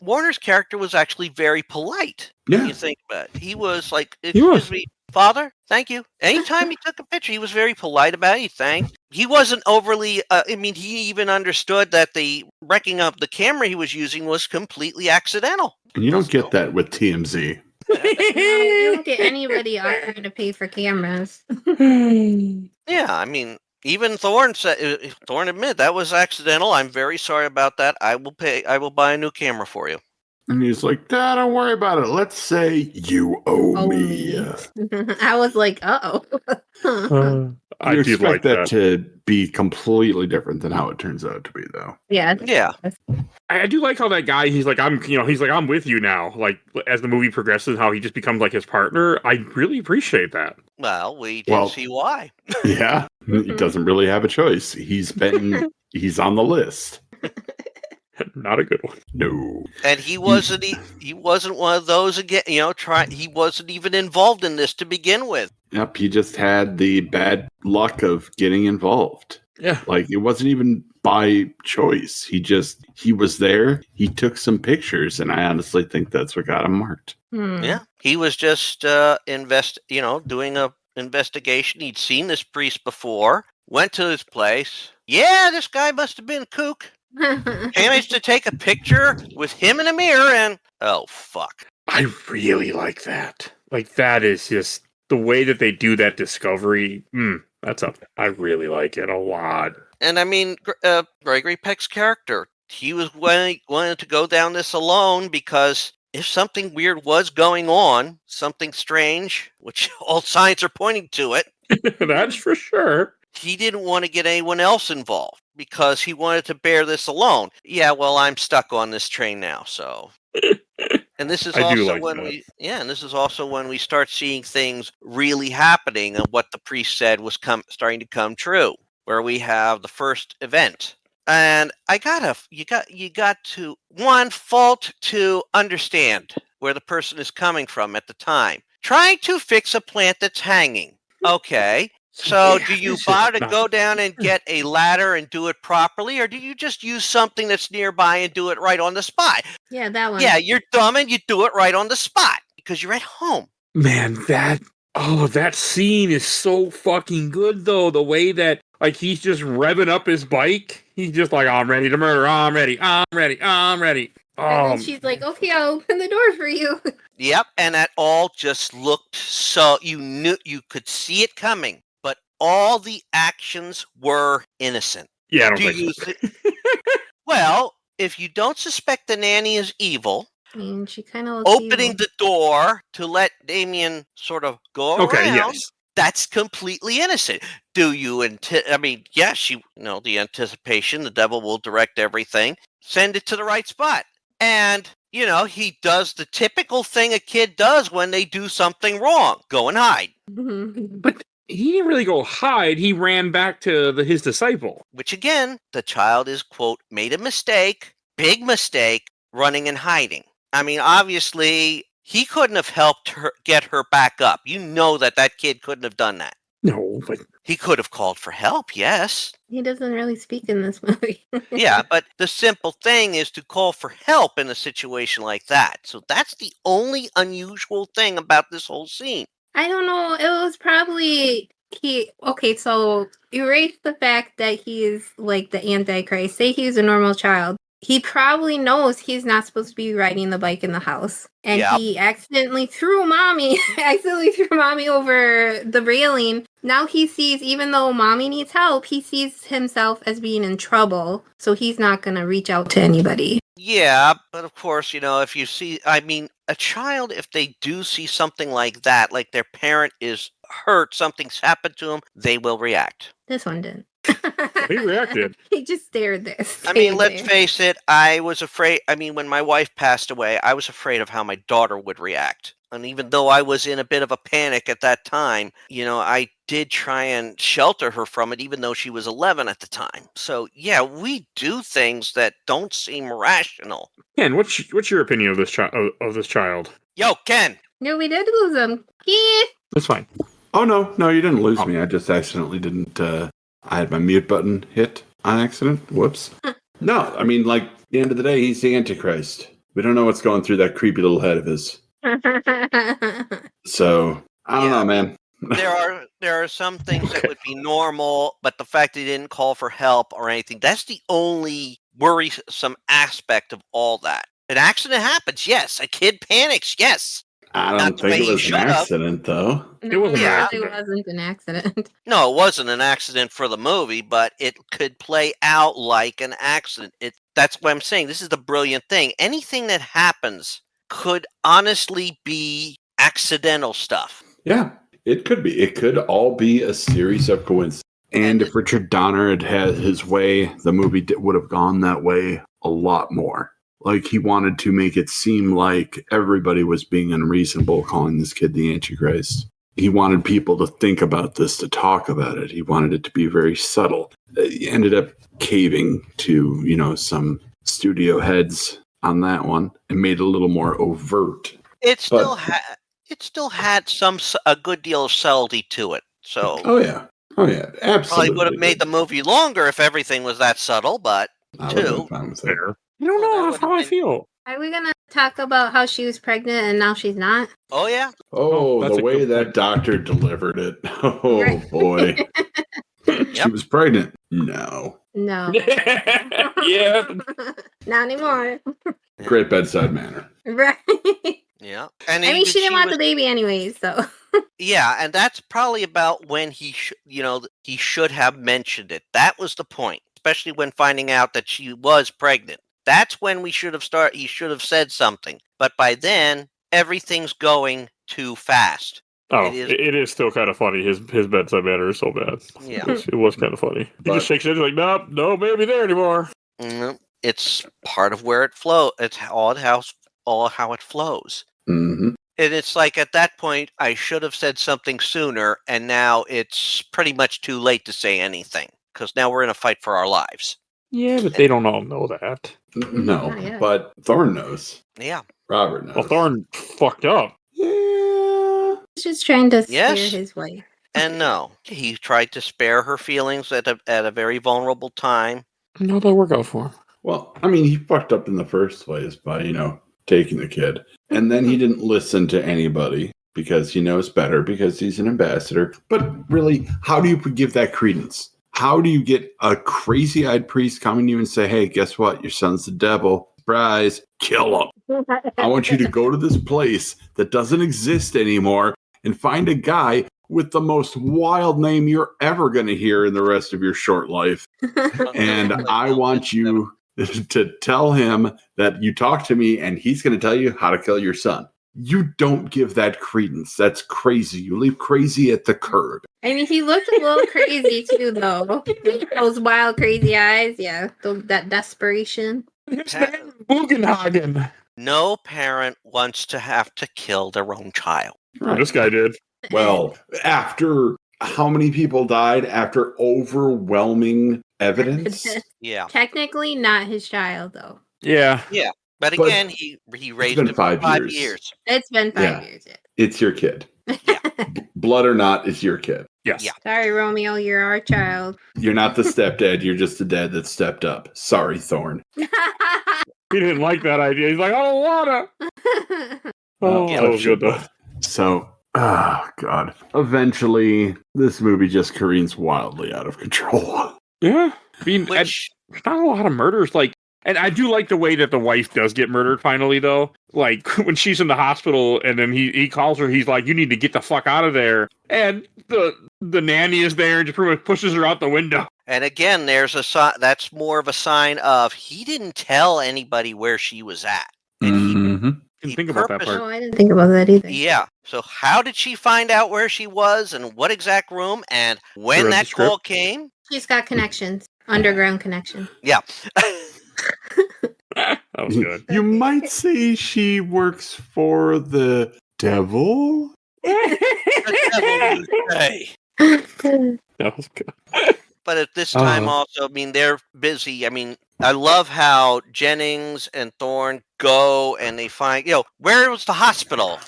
Speaker 5: Warner's character was actually very polite.
Speaker 4: Yeah.
Speaker 5: When you think about it. He was like, excuse me, Father, thank you. Anytime he took a picture, he was very polite about it. He thanked. He wasn't overly, he even understood that the wrecking of the camera he was using was completely accidental.
Speaker 4: And you don't get that with TMZ.
Speaker 3: No, you don't get anybody offering to pay for cameras.
Speaker 5: Yeah, I mean, even Thorne admitted that was accidental. I'm very sorry about that. I will buy a new camera for you.
Speaker 4: And he's like, don't worry about it. Let's say you owe me.
Speaker 3: I was like, uh-oh.
Speaker 2: I
Speaker 4: You
Speaker 2: do
Speaker 4: expect
Speaker 2: like
Speaker 4: that to be completely different than how it turns out to be, though.
Speaker 3: Yeah.
Speaker 5: Yeah.
Speaker 2: I do like how that guy, he's like, I'm with you now. Like, as the movie progresses, how he just becomes like his partner. I really appreciate that.
Speaker 5: Well, we didn't see why.
Speaker 4: Yeah. He doesn't really have a choice. He's on the list.
Speaker 2: Not a good one.
Speaker 4: No.
Speaker 5: And he wasn't one of those again, he wasn't even involved in this to begin with.
Speaker 4: Yep, he just had the bad luck of getting involved.
Speaker 2: Yeah.
Speaker 4: Like, it wasn't even by choice. He was there, he took some pictures, and I honestly think that's what got him marked.
Speaker 5: Yeah. He was just doing a investigation. He'd seen this priest before, went to his place. Yeah, this guy must have been a kook. Managed to take a picture with him in a mirror and oh fuck.
Speaker 2: I really like that. Like that is just the way that they do that discovery. I really like it a lot.
Speaker 5: And I mean, Gregory Peck's character, he was wanting to go down this alone because if something weird was going on, something strange, which all signs are pointing to it.
Speaker 2: That's for sure.
Speaker 5: He didn't want to get anyone else involved because he wanted to bear this alone. Yeah, well, I'm stuck on this train now, so. And this is also when we start seeing things really happening and what the priest said was starting to come true, where we have the first event. And you got to fault to understand where the person is coming from at the time. Trying to fix a plant that's hanging. Okay. So do you bother to go down and get a ladder and do it properly, or do you just use something that's nearby and do it right on the spot?
Speaker 3: Yeah, that one.
Speaker 5: Yeah, you're dumb and you do it right on the spot because you're at home.
Speaker 2: Man, that scene is so fucking good though. The way that like he's just revving up his bike. He's just like, I'm ready to murder. I'm ready. I'm ready.
Speaker 3: And then she's like, okay, I'll open the door for you.
Speaker 5: Yep, and that all just looked so you could see it coming. All the actions were innocent.
Speaker 2: Yeah, I don't think so.
Speaker 5: Well, if you don't suspect the nanny is evil,
Speaker 3: I mean, she kind of
Speaker 5: opening the door to let Damien sort of go around,
Speaker 2: yes.
Speaker 5: That's completely innocent. Do you yes, the anticipation, the devil will direct everything. Send it to the right spot. And, he does the typical thing a kid does when they do something wrong. Go and hide.
Speaker 2: But he didn't really go hide. He ran back to his disciple.
Speaker 5: Which again, the child is, quote, made a mistake, big mistake, running and hiding. I mean, obviously, he couldn't have helped her get her back up. You know that kid couldn't have done that.
Speaker 2: No, but
Speaker 5: He could have called for help, yes.
Speaker 3: He doesn't really speak in this movie.
Speaker 5: Yeah, but the simple thing is to call for help in a situation like that. So that's the only unusual thing about this whole scene.
Speaker 3: I don't know. It was probably okay, so erase the fact that he's like the Antichrist. Say he's a normal child. He probably knows he's not supposed to be riding the bike in the house. And
Speaker 5: Yep.
Speaker 3: he accidentally threw mommy over the railing. Now he sees, even though mommy needs help, he sees himself as being in trouble. So he's not going to reach out to anybody.
Speaker 5: Yeah, but of course, if you see, a child, if they do see something like that, like their parent is hurt, something's happened to them, they will react.
Speaker 3: This one didn't.
Speaker 2: he reacted.
Speaker 3: He just stared there.
Speaker 5: Let's face it, I was afraid. When my wife passed away, I was afraid of how my daughter would react. And even though I was in a bit of a panic at that time, I did try and shelter her from it, even though she was 11 at the time. So, yeah, we do things that don't seem rational.
Speaker 2: Ken, what's your opinion of this child?
Speaker 5: Yo, Ken!
Speaker 3: No, we did lose him. Yeah.
Speaker 2: That's fine.
Speaker 4: Oh, no, you didn't lose me. I just accidentally didn't, I had my mute button hit on accident. Whoops. No, at the end of the day, he's the Antichrist. We don't know what's going through that creepy little head of his. So, I don't know, man.
Speaker 5: There are some things that would be normal, but the fact he didn't call for help or anything, that's the only worrisome aspect of all that. An accident happens, yes. A kid panics, yes.
Speaker 4: I don't think it was an accident, though.
Speaker 2: It wasn't
Speaker 3: No,
Speaker 2: an
Speaker 3: it
Speaker 2: accident.
Speaker 3: wasn't an accident.
Speaker 5: No, it wasn't an accident for the movie, but it could play out like an accident. That's what I'm saying. This is the brilliant thing. Anything that happens could honestly be accidental stuff.
Speaker 4: Yeah, it could be. It could all be a series of coincidences. And if Richard Donner had had his way, the movie would have gone that way a lot more. Like, he wanted to make it seem like everybody was being unreasonable calling this kid the Antichrist. He wanted people to think about this, to talk about it. He wanted it to be very subtle. He ended up caving to, some studio heads on that one and made it a little more overt.
Speaker 5: It still had a good deal of subtlety to it. So
Speaker 4: Oh yeah, absolutely.
Speaker 5: probably would have made the movie longer if everything was that subtle, but
Speaker 4: I would have been fine with it.
Speaker 2: Fair. I don't know. That's how I feel.
Speaker 3: Are we going to talk about how she was pregnant and now she's not?
Speaker 5: oh yeah.
Speaker 4: Oh,
Speaker 2: that's
Speaker 4: the
Speaker 2: a
Speaker 4: way
Speaker 2: good
Speaker 4: that
Speaker 2: point.
Speaker 4: doctor delivered it. Oh
Speaker 3: Right.
Speaker 4: boy. She
Speaker 5: Yep.
Speaker 4: was pregnant. No.
Speaker 3: No.
Speaker 2: yeah.
Speaker 3: Not anymore.
Speaker 4: Great bedside manner.
Speaker 3: Right.
Speaker 5: Yeah. And
Speaker 3: I mean,
Speaker 5: even
Speaker 3: she didn't want
Speaker 5: was-
Speaker 3: the baby anyways, so.
Speaker 5: Yeah, and that's probably about when he should have mentioned it. That was the point, especially when finding out that she was pregnant. That's when he should have said something. But by then, everything's going too fast.
Speaker 2: Oh,
Speaker 5: It is-
Speaker 2: it is still kind of funny. His bedside manner is so bad.
Speaker 5: Yeah.
Speaker 2: It was kind of funny. He
Speaker 4: But-
Speaker 2: just shakes it like, nope, no baby there anymore.
Speaker 5: It's part of where it flows. It's all how it flows.
Speaker 4: Mm-hmm.
Speaker 5: And it's like at that point, I should have said something sooner, and now it's pretty much too late to say anything because now we're in a fight for our lives.
Speaker 2: Yeah, but they don't all know that.
Speaker 4: No,
Speaker 3: Not yet.
Speaker 4: but Thorne knows.
Speaker 5: Yeah.
Speaker 4: Robert knows.
Speaker 2: Well, Thorne fucked up.
Speaker 4: Yeah.
Speaker 3: He's just trying to
Speaker 5: Yes.
Speaker 3: spare his wife.
Speaker 5: And no, he tried to spare her feelings at a very vulnerable time.
Speaker 2: How'd that work out for him?
Speaker 4: Well, he fucked up in the first place by, taking the kid. And then he didn't listen to anybody because he knows better, because he's an ambassador. But really, how do you give that credence? How do you get a crazy-eyed priest coming to you and say, hey, guess what? Your son's the devil. Surprise. Kill him. I want you to go to this place that doesn't exist anymore and find a guy with the most wild name you're ever going to hear in the rest of your short life. And I want you to tell him that you talked to me and he's going to tell you how to kill your son. You don't give that credence. That's crazy. You leave crazy at the curb.
Speaker 3: I mean, he looked a little crazy too, though. Those wild, crazy eyes. Yeah. That desperation.
Speaker 2: His name's Bugenhagen.
Speaker 5: No parent wants to have to kill their own child.
Speaker 2: Oh, this guy did.
Speaker 4: Well, after how many people died after overwhelming evidence?
Speaker 5: Yeah.
Speaker 3: Technically not his child, though.
Speaker 2: Yeah.
Speaker 5: But
Speaker 4: But
Speaker 5: again, he raised
Speaker 4: been
Speaker 5: him for
Speaker 4: 5
Speaker 5: 5
Speaker 4: years.
Speaker 5: years.
Speaker 3: It's been 5
Speaker 4: Yeah.
Speaker 3: years. Yeah.
Speaker 4: It's your kid. Blood or not, it's your kid.
Speaker 2: Yes.
Speaker 5: Yeah.
Speaker 3: Sorry, Romeo, you're our child.
Speaker 4: You're not the stepdad. You're just the dad that stepped up. Sorry, Thorn.
Speaker 2: He didn't like that idea. He's like, I don't wanna. Oh,
Speaker 5: Yeah.
Speaker 2: that was good though.
Speaker 4: So, oh God. Eventually, this movie just careens wildly out of control.
Speaker 2: Yeah. I mean,
Speaker 5: Which
Speaker 2: there's not a lot of murders. Like, and I do like the way that the wife does get murdered finally, though. Like, when she's in the hospital and then he calls her, he's like, you need to get the fuck out of there. And the nanny is there and just pretty much pushes her out the window.
Speaker 5: and again, there's a sign. That's more of a sign of he didn't tell anybody where she was at. And
Speaker 4: Mm-hmm.
Speaker 2: Didn't think about that
Speaker 5: purpose-
Speaker 2: part.
Speaker 3: Oh, I didn't think about that either.
Speaker 5: Yeah. So how did she find out where she was and what exact room and when
Speaker 2: read the
Speaker 5: that
Speaker 2: script?
Speaker 5: call came?
Speaker 3: She's got connections. Underground connection.
Speaker 5: Yeah.
Speaker 2: That was good.
Speaker 4: You might say she works for the devil.
Speaker 5: Hey.
Speaker 2: That was good.
Speaker 5: But at this time,
Speaker 2: Uh-huh.
Speaker 5: also, I mean, they're busy. I mean, I love how Jennings and Thorne go and they find, where was the hospital?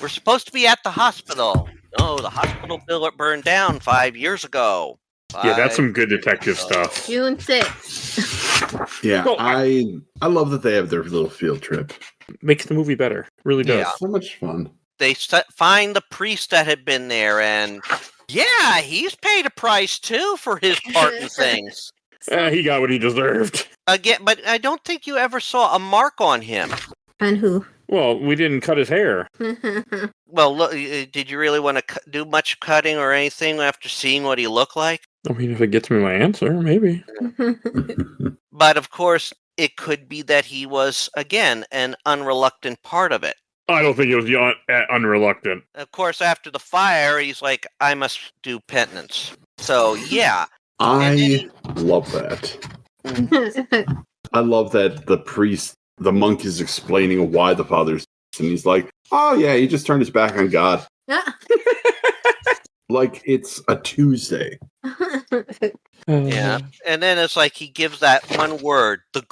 Speaker 5: We're supposed to be at the hospital. No, the hospital billet burned down 5 years ago.
Speaker 2: Yeah, that's some good detective stuff.
Speaker 3: June 6th.
Speaker 4: Yeah,
Speaker 2: Well,
Speaker 4: I love that they have their little field trip.
Speaker 2: Makes the movie better. Really does.
Speaker 5: Yeah.
Speaker 4: So much fun.
Speaker 5: They find the priest that had been there, and yeah, he's paid a price too for his part in things.
Speaker 2: He got what he deserved.
Speaker 5: Again, but I don't think you ever saw a mark on him.
Speaker 3: On who?
Speaker 2: Well, we didn't cut his hair.
Speaker 5: Well, look, did you really want to do much cutting or anything after seeing what he looked like?
Speaker 2: I mean, if it gets me my answer, maybe.
Speaker 5: But of course, it could be that he was, again, an unreluctant part of it.
Speaker 2: I don't think it was unreluctant.
Speaker 5: Of course, after the fire, he's like, I must do penitence. So, yeah.
Speaker 4: I love that. I love that the monk is explaining why the father's, and he's like, oh yeah, he just turned his back on God. Like it's a Tuesday.
Speaker 5: Yeah. And then it's like he gives that one word, the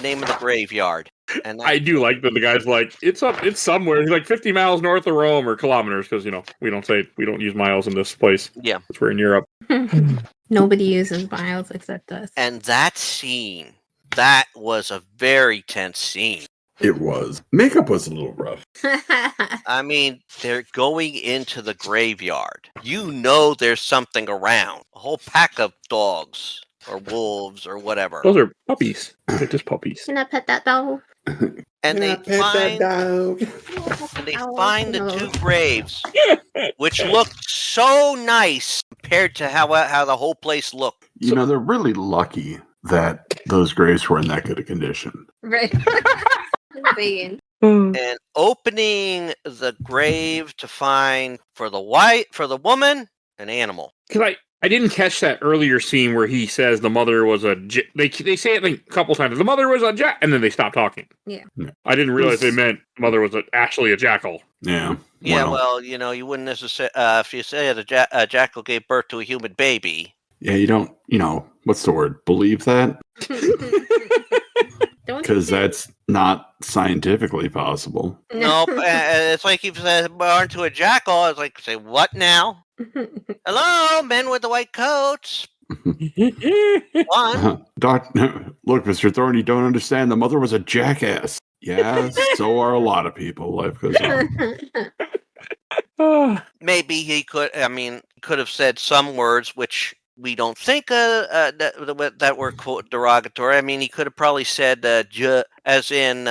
Speaker 5: name of the graveyard. And
Speaker 2: I do like that the guy's like, it's somewhere. He's like 50 miles north of Rome or kilometers because, we don't use miles in this place.
Speaker 5: Yeah.
Speaker 2: Because we're in Europe.
Speaker 3: Nobody uses miles except us.
Speaker 5: And that scene, that was a very tense scene.
Speaker 4: It was. Makeup was a little rough.
Speaker 5: I mean, they're going into the graveyard. You know there's something around. A whole pack of dogs or wolves or whatever.
Speaker 2: Those are puppies. They're just puppies.
Speaker 3: Can I pet that dog?
Speaker 5: And they find the two graves, which look so nice compared to how the whole place looked.
Speaker 4: They're really lucky that those graves were in that good a condition.
Speaker 3: Right.
Speaker 5: And opening the grave to find for the woman, an animal.
Speaker 2: Because I didn't catch that earlier scene where he says the mother was they say it like a couple times. The mother was a and then they stop talking.
Speaker 3: Yeah.
Speaker 2: I didn't realize they meant mother was actually a jackal.
Speaker 4: Yeah.
Speaker 5: Yeah, well, you wouldn't necessarily, if you say a jackal gave birth to a human baby.
Speaker 4: Yeah, you don't, what's the word? Believe that? Because that's not scientifically possible.
Speaker 5: No, it's like if you said born to a jackal, it's like, say, what now? Hello, men with the white coats. One.
Speaker 4: Look, Mr. Thorne, you don't understand. The mother was a jackass. Yeah, so are a lot of people. Life goes on.
Speaker 5: Maybe he could have said some words which we don't think that were quote derogatory. I mean, he could have probably said as in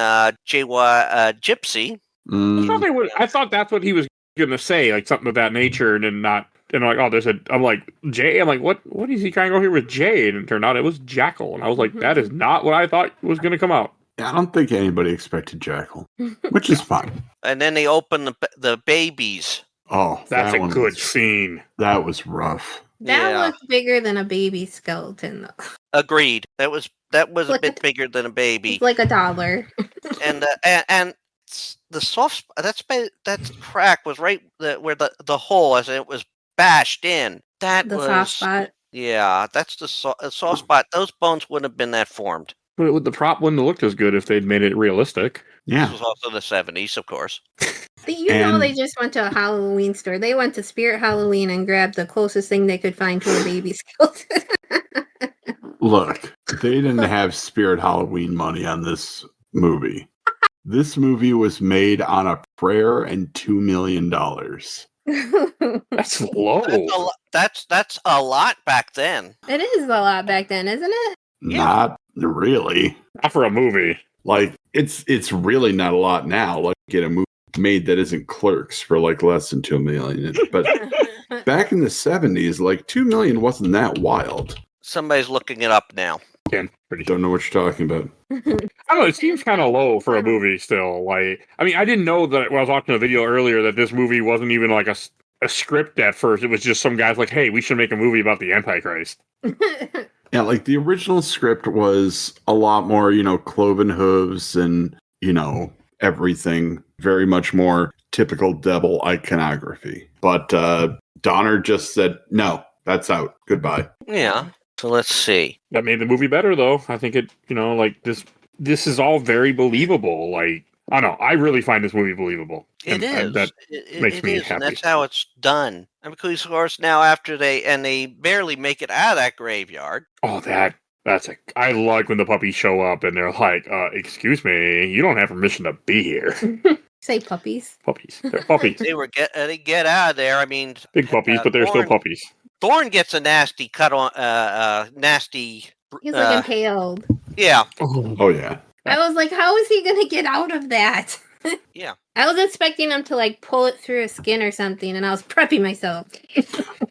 Speaker 5: gypsy.
Speaker 2: I thought that's what he was going to say, like something of that nature, and then not. And I'm like, I'm like, Jay. I'm like, what is he trying to go here with Jay? And it turned out it was Jackal, and I was like, that is not what I thought was going to come out.
Speaker 4: I don't think anybody expected Jackal, which is fine.
Speaker 5: And then they open the babies.
Speaker 4: Oh,
Speaker 2: that's a good
Speaker 4: was,
Speaker 2: scene.
Speaker 4: That was rough.
Speaker 3: That was bigger than a baby skeleton, though.
Speaker 5: Agreed. That was
Speaker 3: like
Speaker 5: a bit bigger than a baby.
Speaker 3: It's like $1.
Speaker 5: And the soft that crack was right where the hole, as it was bashed in. That
Speaker 3: the
Speaker 5: was
Speaker 3: soft spot.
Speaker 5: Yeah, that's the soft spot. Those bones wouldn't have been that formed.
Speaker 2: But the prop wouldn't have looked as good if they'd made it realistic.
Speaker 4: Yeah.
Speaker 5: This was also the 70s, of course.
Speaker 3: They just went to a Halloween store. They went to Spirit Halloween and grabbed the closest thing they could find to a baby skeleton.
Speaker 4: Look, they didn't have Spirit Halloween money on this movie. This movie was made on a prayer and $2 million.
Speaker 2: That's low.
Speaker 5: That's a lot back then.
Speaker 3: It is a lot back then, isn't it?
Speaker 4: Not really.
Speaker 2: Not for a movie.
Speaker 4: Like, it's really not a lot now. Like, get a movie made that isn't Clerks for like less than $2 million. But back in the 70s, like $2 million wasn't that wild.
Speaker 5: Somebody's looking it up now.
Speaker 2: Yeah,
Speaker 4: Don't know what you're talking about.
Speaker 2: I don't know. It seems kind of low for a movie still. Like, I mean, I didn't know that when I was watching a video earlier that this movie wasn't even like a script at first. It was just some guys like, hey, we should make a movie about the Antichrist.
Speaker 4: Yeah, like the original script was a lot more, cloven hooves and, everything. Very much more typical devil iconography. But Donner just said, no, that's out. Goodbye.
Speaker 5: Yeah. So let's see.
Speaker 2: That made the movie better, though. I think it, like this is all very believable. Like, I don't know. I really find this movie believable.
Speaker 5: It is.
Speaker 2: That makes me
Speaker 5: is,
Speaker 2: happy.
Speaker 5: and that's how it's done. And because, of course, now after they barely make it out of that graveyard.
Speaker 2: Oh, I like when the puppies show up and they're like, excuse me, you don't have permission to be here.
Speaker 3: Say puppies.
Speaker 2: Puppies. They're puppies.
Speaker 5: They get out of there. I mean,
Speaker 2: Big puppies, but they're still puppies.
Speaker 5: Thorne gets a nasty cut on, nasty.
Speaker 3: He's like impaled.
Speaker 5: Yeah.
Speaker 4: Oh, yeah.
Speaker 3: I was like, how is he going to get out of that?
Speaker 5: Yeah.
Speaker 3: I was expecting him to like pull it through his skin or something, and I was prepping myself.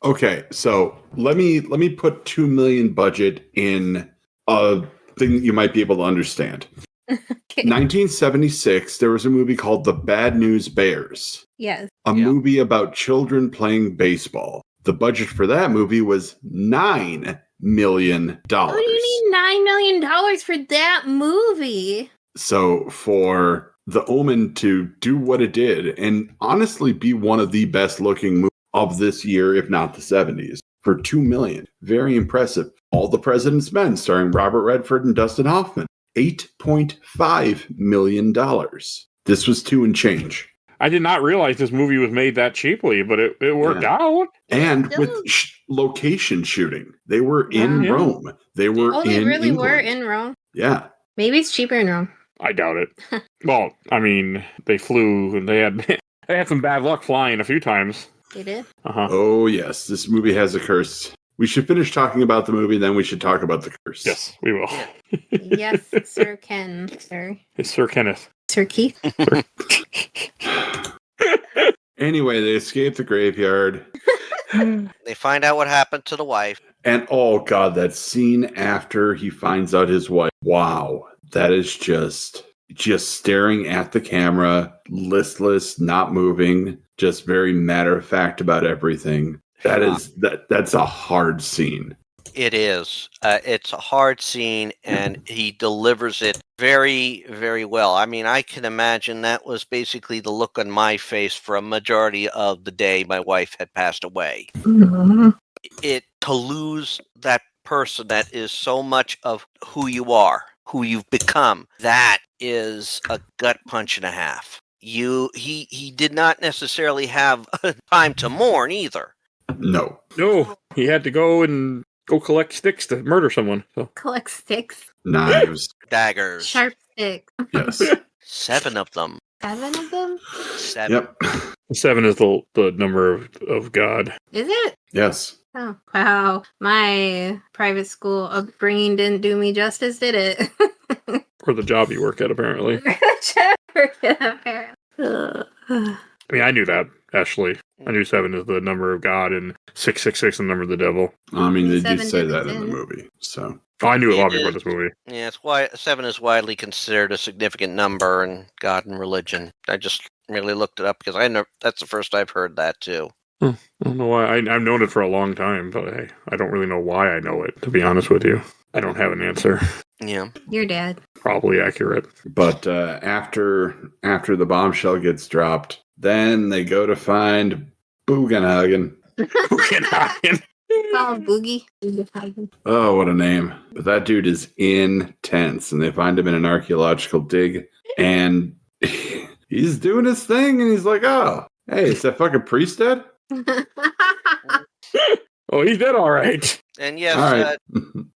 Speaker 4: Okay, so let me put $2 million budget in a thing that you might be able to understand.
Speaker 3: Okay.
Speaker 4: 1976, there was a movie called The Bad News Bears.
Speaker 3: Yes.
Speaker 4: A movie about children playing baseball. The budget for that movie was $9 million.
Speaker 3: What do you need $9 million for that movie?
Speaker 4: So for The Omen to do what it did and honestly be one of the best looking movies of this year, if not the 70s, for $2 million. Very impressive. All the President's Men, starring Robert Redford and Dustin Hoffman. $8.5 million. This was 2 and change.
Speaker 2: I did not realize this movie was made that cheaply, but it worked out.
Speaker 4: And with location shooting. They were in Rome. They were in
Speaker 3: they really
Speaker 4: England.
Speaker 3: were in Rome?
Speaker 4: Yeah.
Speaker 3: Maybe it's cheaper in Rome.
Speaker 2: I doubt it. Well, I mean, they flew and they had some bad luck flying a few times.
Speaker 3: They did?
Speaker 2: Uh-huh.
Speaker 4: Oh, yes. This movie has a curse. We should finish talking about the movie, then we should talk about the curse.
Speaker 2: Yes, we will.
Speaker 3: Yes, Sir Ken. Sir.
Speaker 2: It's Sir Kenneth.
Speaker 3: Sir Keith.
Speaker 4: Anyway, they escape the graveyard.
Speaker 5: They find out what happened to the wife.
Speaker 4: And oh god, that scene after he finds out his wife. Wow. That is just staring at the camera, listless, not moving, just very matter of fact about everything. That's a hard scene.
Speaker 5: It is. It's a hard scene, and he delivers it very, very well. I mean, I can imagine that was basically the look on my face for a majority of the day my wife had passed away.
Speaker 3: Mm-hmm.
Speaker 5: To lose that person that is so much of who you are, who you've become, that is a gut punch and a half. He did not necessarily have time to mourn either.
Speaker 4: No,
Speaker 2: he had to go collect sticks to murder someone. So.
Speaker 3: Collect sticks.
Speaker 4: knives.
Speaker 5: Daggers.
Speaker 3: Sharp sticks.
Speaker 4: Yes.
Speaker 5: 7 of them.
Speaker 3: 7 of them?
Speaker 5: 7.
Speaker 4: Yep.
Speaker 2: 7 is the number of God.
Speaker 3: Is it?
Speaker 4: Yes.
Speaker 3: Oh, wow. My private school upbringing didn't do me justice, did it?
Speaker 2: Or the job you work at, apparently. I mean, I knew that, Ashley. I knew 7 is the number of God and 666 the number of the devil.
Speaker 4: I mean, they did
Speaker 3: 7
Speaker 4: say that
Speaker 3: different
Speaker 4: in the
Speaker 3: sins.
Speaker 4: movie. So
Speaker 2: Oh, I knew a lot before this movie.
Speaker 5: Yeah, it's why 7 is widely considered a significant number in God and religion. I just really looked it up because that's the first I've heard that too.
Speaker 2: I don't know why. I've known it for a long time, but hey, I don't really know why I know it, to be honest with you. I don't have an answer.
Speaker 5: Yeah.
Speaker 3: Your dad.
Speaker 2: Probably accurate.
Speaker 4: But after the bombshell gets dropped, then they go to find Bugenhagen.
Speaker 3: Call him Boogie.
Speaker 4: Oh, what a name. But that dude is intense, and they find him in an archaeological dig. And he's doing his thing, and he's like, "Oh, hey, is that fucking priest dead?"
Speaker 2: Oh, he's dead, all right.
Speaker 5: And yes,
Speaker 4: All right.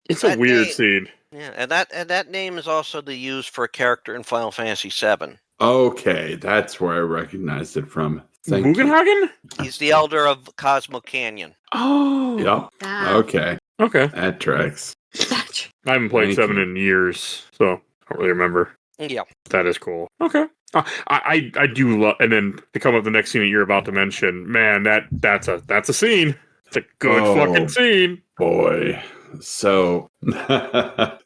Speaker 2: It's a
Speaker 5: That
Speaker 2: weird
Speaker 5: name-
Speaker 2: scene.
Speaker 5: yeah, and that name is also used for a character in Final Fantasy VII.
Speaker 4: Okay, that's where I recognized it from. Thank you.
Speaker 2: Bugenhagen?
Speaker 5: He's the elder of Cosmo Canyon.
Speaker 2: Oh.
Speaker 4: Yep.
Speaker 3: Ah,
Speaker 4: Okay,
Speaker 2: Okay.
Speaker 4: that tracks.
Speaker 3: that's-
Speaker 2: I haven't played
Speaker 4: Thank
Speaker 2: 7
Speaker 4: you.
Speaker 2: in years, so I don't really remember.
Speaker 5: Yeah.
Speaker 2: That is cool. Okay. I do love, and then to come up the next scene that you're about to mention, man, that's a scene. It's a good
Speaker 4: Oh.
Speaker 2: fucking scene.
Speaker 4: Boy. So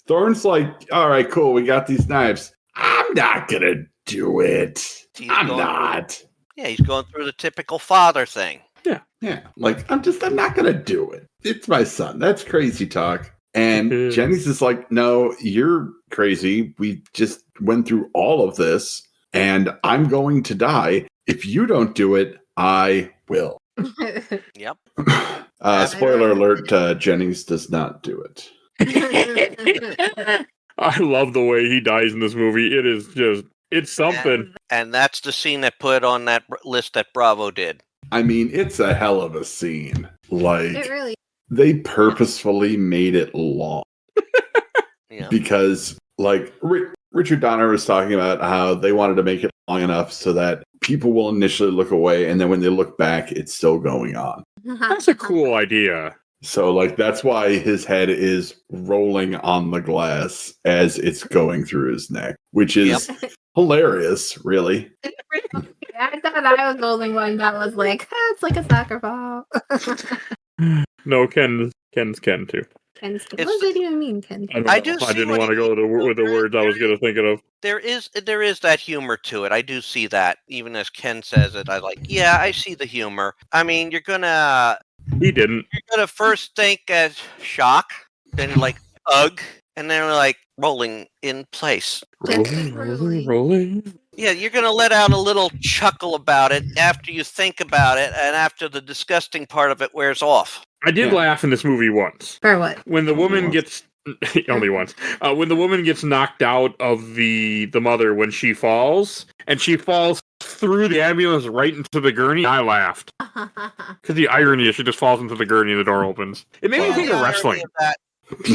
Speaker 4: Thorn's like, all right, cool, we got these knives. I'm not gonna do it.
Speaker 5: He's
Speaker 4: I'm
Speaker 5: going
Speaker 4: not.
Speaker 5: Yeah, he's going through the typical father thing.
Speaker 4: Yeah, like I'm not gonna do it. It's my son. That's crazy talk. And Jenny's just like, no, you're crazy. We just went through all of this, and I'm going to die. If you don't do it, I will.
Speaker 5: Yep.
Speaker 4: Spoiler alert, Jennings does not do it.
Speaker 2: I love the way he dies in this movie. It is just, it's something.
Speaker 5: And that's the scene that put on that list that Bravo did.
Speaker 4: I mean, it's a hell of a scene. Like,
Speaker 3: It really.
Speaker 4: they purposefully made it long
Speaker 5: Yeah.
Speaker 4: because, like, Richard Donner was talking about how they wanted to make it long enough so that people will initially look away, and then when they look back, it's still going on.
Speaker 2: That's a cool idea.
Speaker 4: So, like, that's why his head is rolling on the glass as it's going through his neck, which is hilarious, really.
Speaker 3: I thought I was the only one that was like, it's like a soccer ball.
Speaker 2: No, Ken's Ken too.
Speaker 3: Ken's, what
Speaker 5: It's-
Speaker 3: does it even mean, Ken?
Speaker 2: I don't
Speaker 5: I
Speaker 2: know.
Speaker 5: do
Speaker 2: I
Speaker 5: see
Speaker 2: didn't
Speaker 5: what
Speaker 2: want to
Speaker 5: he-
Speaker 2: go with the words I was going to think of.
Speaker 5: There is that humor to it. I do see that. Even as Ken says it, I like, yeah, I see the humor. I mean, you're gonna
Speaker 2: He didn't.
Speaker 5: first think as shock, then you're like, ugh, and then like rolling in place.
Speaker 2: Rolling.
Speaker 5: Yeah, you're gonna let out a little chuckle about it after you think about it and after the disgusting part of it wears off.
Speaker 2: I did
Speaker 4: Yeah.
Speaker 2: laugh in this movie once.
Speaker 3: For what?
Speaker 2: When the
Speaker 4: Only
Speaker 2: woman
Speaker 4: once.
Speaker 2: gets only once. When the woman gets knocked out of the mother when she falls, and she falls through the ambulance right into the gurney, I laughed. Because the irony is she just falls into the gurney and the door opens. It made me
Speaker 5: Yeah,
Speaker 2: think
Speaker 5: the
Speaker 2: of
Speaker 5: irony
Speaker 2: wrestling.
Speaker 5: of that-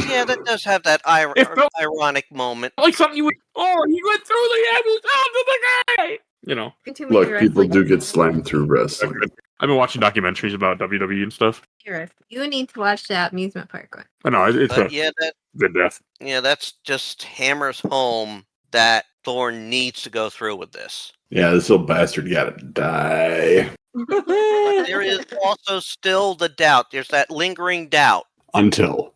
Speaker 5: yeah, that does have that
Speaker 2: It felt-
Speaker 5: ironic moment.
Speaker 2: Like something you would, oh, he went through the ambulance onto the guy! You know.
Speaker 3: Too many
Speaker 4: Look, people
Speaker 3: wrestling.
Speaker 4: do get slammed through wrestling.
Speaker 2: I've been watching documentaries about WWE and stuff.
Speaker 3: You need to watch that amusement park one.
Speaker 2: I know, it's a
Speaker 5: But yeah,
Speaker 2: good death.
Speaker 5: that's just hammers home that Thorne needs to go through with this.
Speaker 4: Yeah, this little bastard gotta die.
Speaker 5: But there is also still the doubt. There's that lingering doubt.
Speaker 4: Until.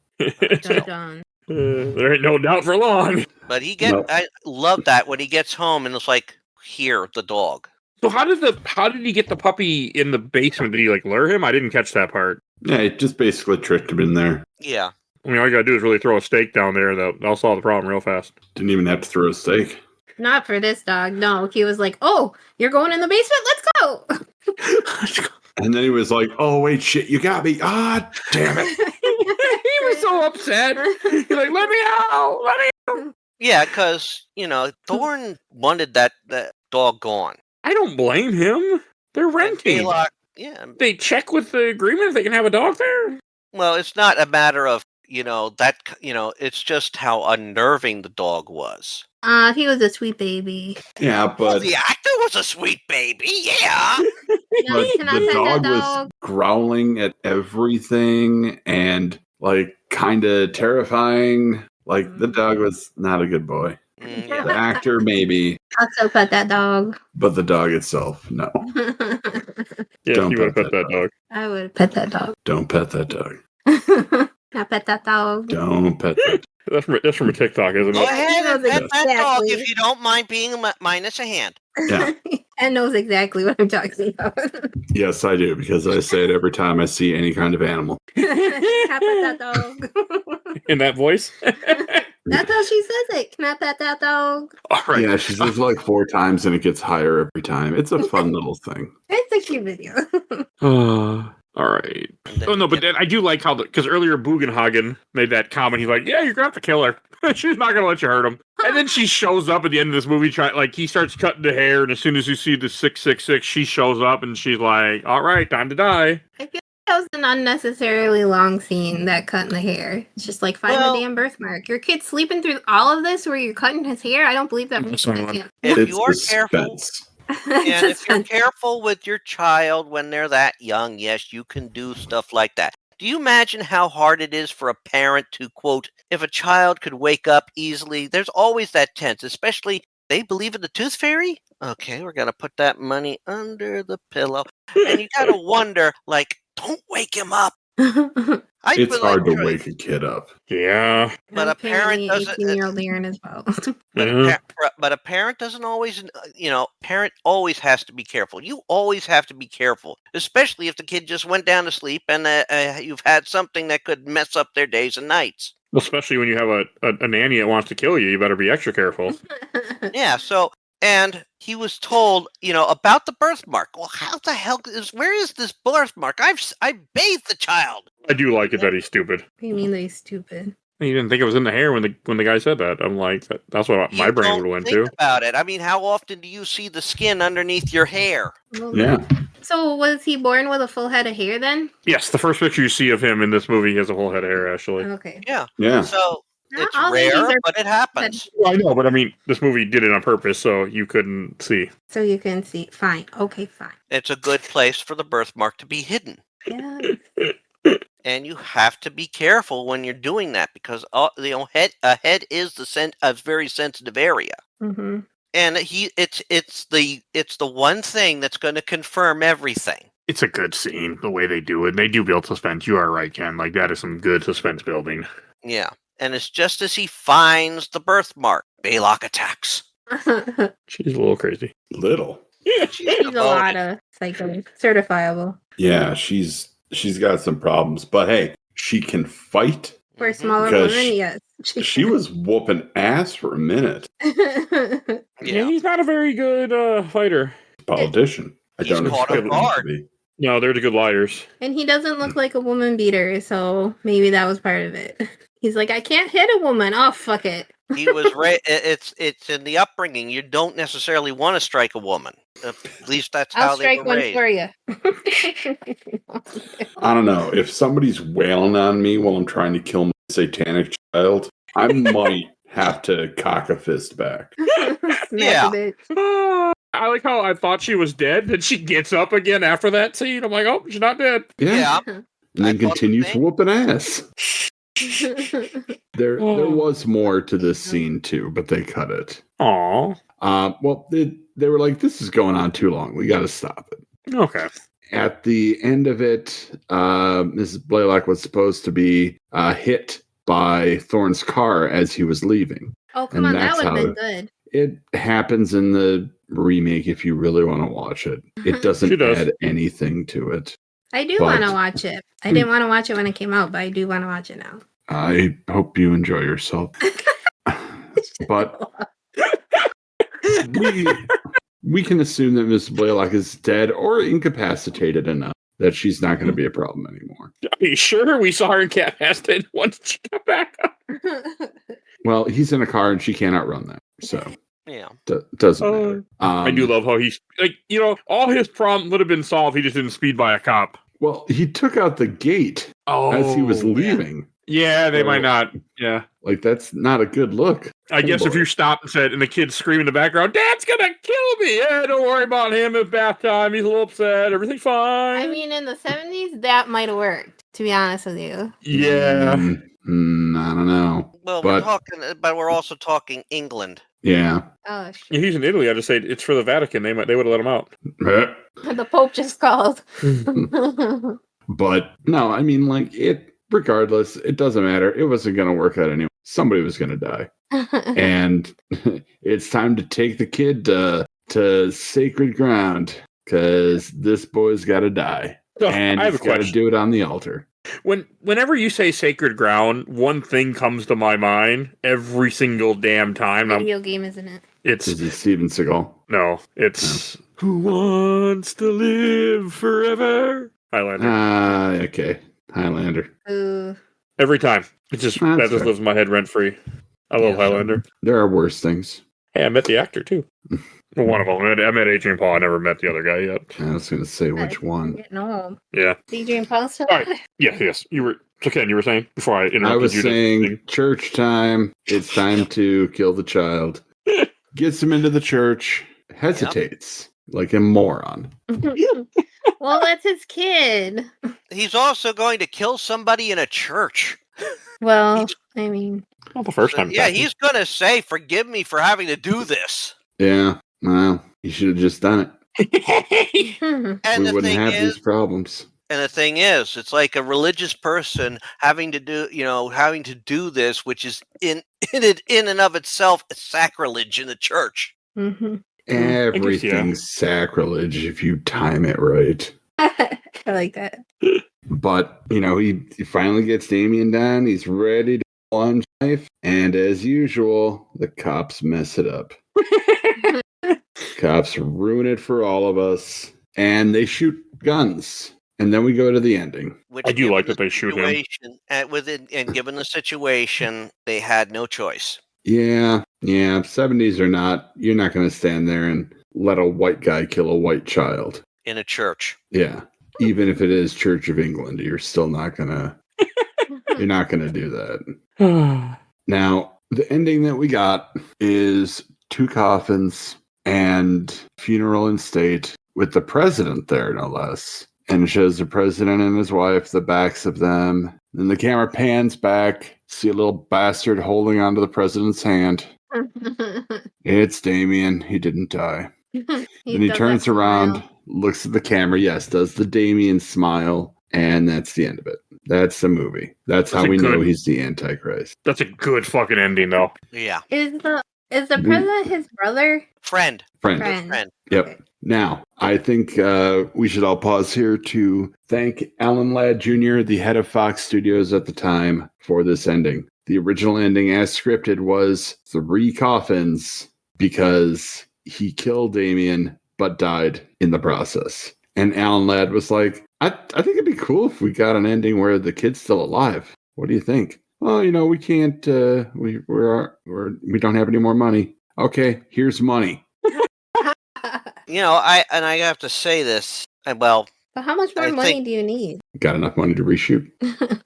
Speaker 3: Dun, dun.
Speaker 2: There ain't no doubt for long.
Speaker 5: But
Speaker 4: No.
Speaker 5: I love that when he gets home and it's like, here, the dog.
Speaker 2: So how did he get the puppy in the basement? Did he like lure him? I didn't catch that part.
Speaker 4: Yeah, it just basically tricked him in there.
Speaker 5: Yeah.
Speaker 2: I mean, all you gotta do is really throw a stake down there. That'll solve the problem real fast.
Speaker 4: Didn't even have to throw a stake.
Speaker 3: Not for this dog. No, he was like, "Oh, you're going in the basement? Let's go!"
Speaker 4: And then he was like, oh, wait, shit, you got me. Ah, damn it.
Speaker 2: He was so upset. He's like, "Let me out! Let me!"
Speaker 5: Yeah, because, Thorne wanted that dog gone.
Speaker 2: I don't blame him. They're
Speaker 5: And
Speaker 2: renting.
Speaker 5: Baylock, yeah.
Speaker 2: They check with the agreement if they can have a dog there.
Speaker 5: Well, it's not a matter of, it's just how unnerving the dog was.
Speaker 3: He was a sweet baby.
Speaker 4: Yeah,
Speaker 5: Well,
Speaker 4: but,
Speaker 5: the actor was a sweet baby, yeah.
Speaker 4: but
Speaker 3: Can I
Speaker 4: the
Speaker 3: pet
Speaker 4: dog
Speaker 3: that
Speaker 4: was
Speaker 3: dog?
Speaker 4: growling at everything and, like, kind of terrifying. Like, the dog was not a good boy.
Speaker 5: Mm,
Speaker 4: The
Speaker 5: yeah.
Speaker 4: actor, maybe,
Speaker 3: Also pet that dog.
Speaker 4: but the dog itself, no.
Speaker 2: Yes,
Speaker 4: Don't
Speaker 2: you would have
Speaker 4: pet
Speaker 2: pet that dog.
Speaker 3: I would pet that dog.
Speaker 4: Don't pet that dog.
Speaker 3: I pet that dog.
Speaker 4: Don't pet that.
Speaker 2: That's from a TikTok, isn't
Speaker 5: Go
Speaker 2: it?
Speaker 5: ahead and pet that dog
Speaker 3: Exactly.
Speaker 5: if you don't mind being minus a hand.
Speaker 4: Yeah.
Speaker 3: And knows exactly what I'm talking about.
Speaker 4: Yes, I do, because I say it every time I see any kind of animal.
Speaker 3: Can I pet that dog?
Speaker 2: In that voice.
Speaker 3: That's how she says it. Can I pet that dog?
Speaker 2: All right.
Speaker 4: Yeah, she says it like 4 times and it gets higher every time. It's a fun little thing.
Speaker 3: It's a cute video.
Speaker 2: All right.
Speaker 5: And then
Speaker 2: Oh no,
Speaker 5: you
Speaker 2: but
Speaker 5: get-
Speaker 2: then I do like how because earlier Bugenhagen made that comment. He's like, "Yeah, you're gonna have to kill her." She's not gonna let you hurt him. And then she shows up at the end of this movie, he starts cutting the hair, and as soon as you see the 666, she shows up, and she's like, "All right, time to die."
Speaker 3: I feel like that was an unnecessarily long scene, that cutting the hair. It's just like, find the damn birthmark. Your kid's sleeping through all of this where you're cutting his hair? I don't believe that makes sense.
Speaker 5: If you're careful, and if you're careful with your child when they're that young, yes, you can do stuff like that. Do you imagine how hard it is for a parent to, quote, if a child could wake up easily? There's always that tense, especially they believe in the tooth fairy? Okay, we're going to put that money under the pillow. And you got to wonder, like, don't wake him up.
Speaker 4: It's hard to wake a kid up.
Speaker 2: Yeah.
Speaker 5: But a parent doesn't.
Speaker 3: 18-year-old Aaron as well.
Speaker 5: But a parent doesn't always, parent always has to be careful. You always have to be careful, especially if the kid just went down to sleep and you've had something that could mess up their days and nights.
Speaker 2: Especially when you have a nanny that wants to kill you, you better be extra careful.
Speaker 5: Yeah, so, and he was told, about the birthmark. Well, how the hell where is this birthmark? I bathed the child.
Speaker 2: I do like it that he's stupid.
Speaker 3: What do you mean that he's stupid?
Speaker 2: He didn't think it was in the hair when the guy said that. I'm like, that's what my brain would have went to.
Speaker 5: About it. I mean, how often do you see the skin underneath your hair?
Speaker 4: Yeah.
Speaker 3: So was he born with a full head of hair then?
Speaker 2: Yes, the first picture you see of him in this movie, he has a whole head of hair, actually.
Speaker 3: Okay.
Speaker 5: Yeah.
Speaker 4: Yeah.
Speaker 5: So it's rare, but it happens.
Speaker 2: Well, I know, but I mean, this movie did it on purpose, so you couldn't see.
Speaker 3: So you can see. Fine. Okay, fine.
Speaker 5: It's a good place for the birthmark to be hidden.
Speaker 3: Yeah.
Speaker 5: And you have to be careful when you're doing that because a head is a very sensitive area.
Speaker 3: Mm-hmm.
Speaker 5: And it's the one thing that's going to confirm everything.
Speaker 2: It's a good scene, the way they do it. And they do build suspense. You are right, Ken. Like, that is some good suspense building.
Speaker 5: Yeah. And it's just as he finds the birthmark, Baylock attacks.
Speaker 2: She's a little crazy.
Speaker 4: Little.
Speaker 2: Yeah.
Speaker 3: She's a lot of psycho. Certifiable.
Speaker 4: Yeah, she's got some problems. But hey, she can fight.
Speaker 3: For a smaller woman, yes.
Speaker 4: She was whooping ass for a minute.
Speaker 2: Yeah, he's not a very good fighter.
Speaker 4: Politician. I
Speaker 5: He's
Speaker 4: don't
Speaker 5: caught
Speaker 4: expect
Speaker 5: him
Speaker 4: him to
Speaker 5: hard.
Speaker 4: be.
Speaker 2: No, they're the good liars.
Speaker 3: And he doesn't look like a woman beater, so maybe that was part of it. He's like, I can't hit a woman. Oh, fuck it.
Speaker 5: He was it's in the upbringing. You don't necessarily want to strike a woman. At least that's how
Speaker 3: I'll
Speaker 5: they
Speaker 3: strike
Speaker 5: were
Speaker 3: one
Speaker 5: raised.
Speaker 3: for you.
Speaker 4: I don't know. If somebody's wailing on me while I'm trying to kill my satanic child, I might have to cock a fist back.
Speaker 5: Yeah.
Speaker 2: I like how I thought she was dead, then she gets up again after that scene. I'm like, oh, she's not dead.
Speaker 5: Yeah.
Speaker 4: And then continues whooping ass. There was more to this scene too, but they cut it.
Speaker 2: Aw.
Speaker 4: Well, they were like, this is going on too long. We got to stop it.
Speaker 2: Okay.
Speaker 4: At the end of it, Mrs. Blaylock was supposed to be hit by Thorne's car as he was leaving.
Speaker 3: Oh, come on. That would have been good.
Speaker 4: It happens in the remake if you really want to watch it. It doesn't add anything to it.
Speaker 3: I do want to watch it. I didn't want to watch it when it came out, but I do want to watch it now.
Speaker 4: I hope you enjoy yourself. But we can assume that Miss Blaylock is dead or incapacitated enough that she's not going to be a problem anymore.
Speaker 2: Are you sure? We saw her incapacitated once she got back up.
Speaker 4: Well, he's in a car and she can't outrun that. So
Speaker 5: yeah,
Speaker 4: doesn't matter.
Speaker 2: I do love how he's like, all his problem would have been solved. He just didn't speed by a cop.
Speaker 4: Well, he took out the gate as he was leaving.
Speaker 2: Yeah, they might not. Yeah.
Speaker 4: Like, that's not a good look.
Speaker 2: I guess if you stopped and said, and the kid's screaming in the background, Dad's gonna kill me. Yeah, don't worry about him. It's bath time. He's a little upset. Everything's fine.
Speaker 3: I mean, in the 70s, that might have worked, to be honest with you.
Speaker 2: Yeah.
Speaker 4: I don't know.
Speaker 5: Well, we're also talking England.
Speaker 4: Yeah.
Speaker 3: Oh, shit.
Speaker 2: He's in Italy. I just say it's for the Vatican. They would have let him out.
Speaker 3: The Pope just called.
Speaker 4: But no, I mean, like, regardless, it doesn't matter. It wasn't going to work out anyway. Somebody was going to die. And it's time to take the kid to sacred ground because this boy's got to die.
Speaker 2: So,
Speaker 4: and
Speaker 2: I have
Speaker 4: he's
Speaker 2: a
Speaker 4: got to
Speaker 2: question.
Speaker 4: do it on the altar.
Speaker 2: Whenever you say sacred ground, one thing comes to my mind every single damn time.
Speaker 3: Video game, isn't it?
Speaker 4: Is it Steven Seagal?
Speaker 2: No, it's Who Wants to Live Forever? Highlander.
Speaker 4: Okay. Highlander.
Speaker 3: Ooh.
Speaker 2: Every time. It just lives in my head rent free. I love
Speaker 5: Yes.
Speaker 2: Highlander.
Speaker 4: There are worse things.
Speaker 2: Hey, I met the actor too. Well, one of them. I met Adrian Paul. I never met the other guy yet.
Speaker 4: I was going to say which
Speaker 3: You're
Speaker 4: one.
Speaker 3: getting old.
Speaker 2: Yeah.
Speaker 3: Adrian Paul still
Speaker 2: All right. Yes. You were. So Ken, you were saying before I interrupted
Speaker 4: I was
Speaker 2: you.
Speaker 4: saying church time. It's time to kill the child. Gets him into the church. Hesitates like a moron.
Speaker 3: Well, that's his kid.
Speaker 5: He's also going to kill somebody in a church.
Speaker 3: Well, I mean,
Speaker 2: Not the first time.
Speaker 5: Yeah, he's going to say, "Forgive me for having to do this."
Speaker 4: Yeah. Well, he should have just done it.
Speaker 5: And
Speaker 4: We
Speaker 5: the
Speaker 4: wouldn't
Speaker 5: thing
Speaker 4: have
Speaker 5: is,
Speaker 4: these problems.
Speaker 5: it's like a religious person having to do this, which is in and of itself a sacrilege in the church.
Speaker 3: mhm.
Speaker 4: Everything's sacrilege if you time it right.
Speaker 3: I like that.
Speaker 4: But, he finally gets Damien down. He's ready to plunge knife. And as usual, the cops mess it up. Cops ruin it for all of us. And they shoot guns. And then we go to the ending.
Speaker 5: Which
Speaker 2: I do
Speaker 5: given
Speaker 2: like
Speaker 5: the
Speaker 2: that they shoot him.
Speaker 5: situation- and given the situation, they had no choice.
Speaker 4: Yeah. 70s or not, you're not going to stand there and let a white guy kill a white child.
Speaker 5: In a church.
Speaker 4: Yeah. Even if it is Church of England, you're still not going to. You're not going to do that. Now, the ending that we got is 2 coffins and funeral in state with the president there, no less. And it shows the president and his wife, the backs of them. Then the camera pans back, see a little bastard holding onto the president's hand. It's Damien. He didn't die. Then he
Speaker 3: does
Speaker 4: turns
Speaker 3: that
Speaker 4: around,
Speaker 3: smile.
Speaker 4: looks at the camera. Yes, does the Damien smile. And that's the end of it. That's the movie. That's how we know he's the Antichrist.
Speaker 2: That's a good fucking ending, though.
Speaker 5: Yeah.
Speaker 3: Is the president his brother?
Speaker 5: Friend.
Speaker 4: Friend. Yep.
Speaker 3: Okay.
Speaker 4: Now, I think we should all pause here to thank Alan Ladd Jr., the head of Fox Studios at the time, for this ending. The original ending, as scripted, was 3 coffins because he killed Damien but died in the process. And Alan Ladd was like, I think it'd be cool if we got an ending where the kid's still alive. What do you think? Well, we can't. We don't have any more money. Okay, here's money.
Speaker 5: I have to say this. Well,
Speaker 3: But how much more
Speaker 5: I
Speaker 3: money
Speaker 5: think-
Speaker 3: do you need?
Speaker 4: Got enough money to reshoot.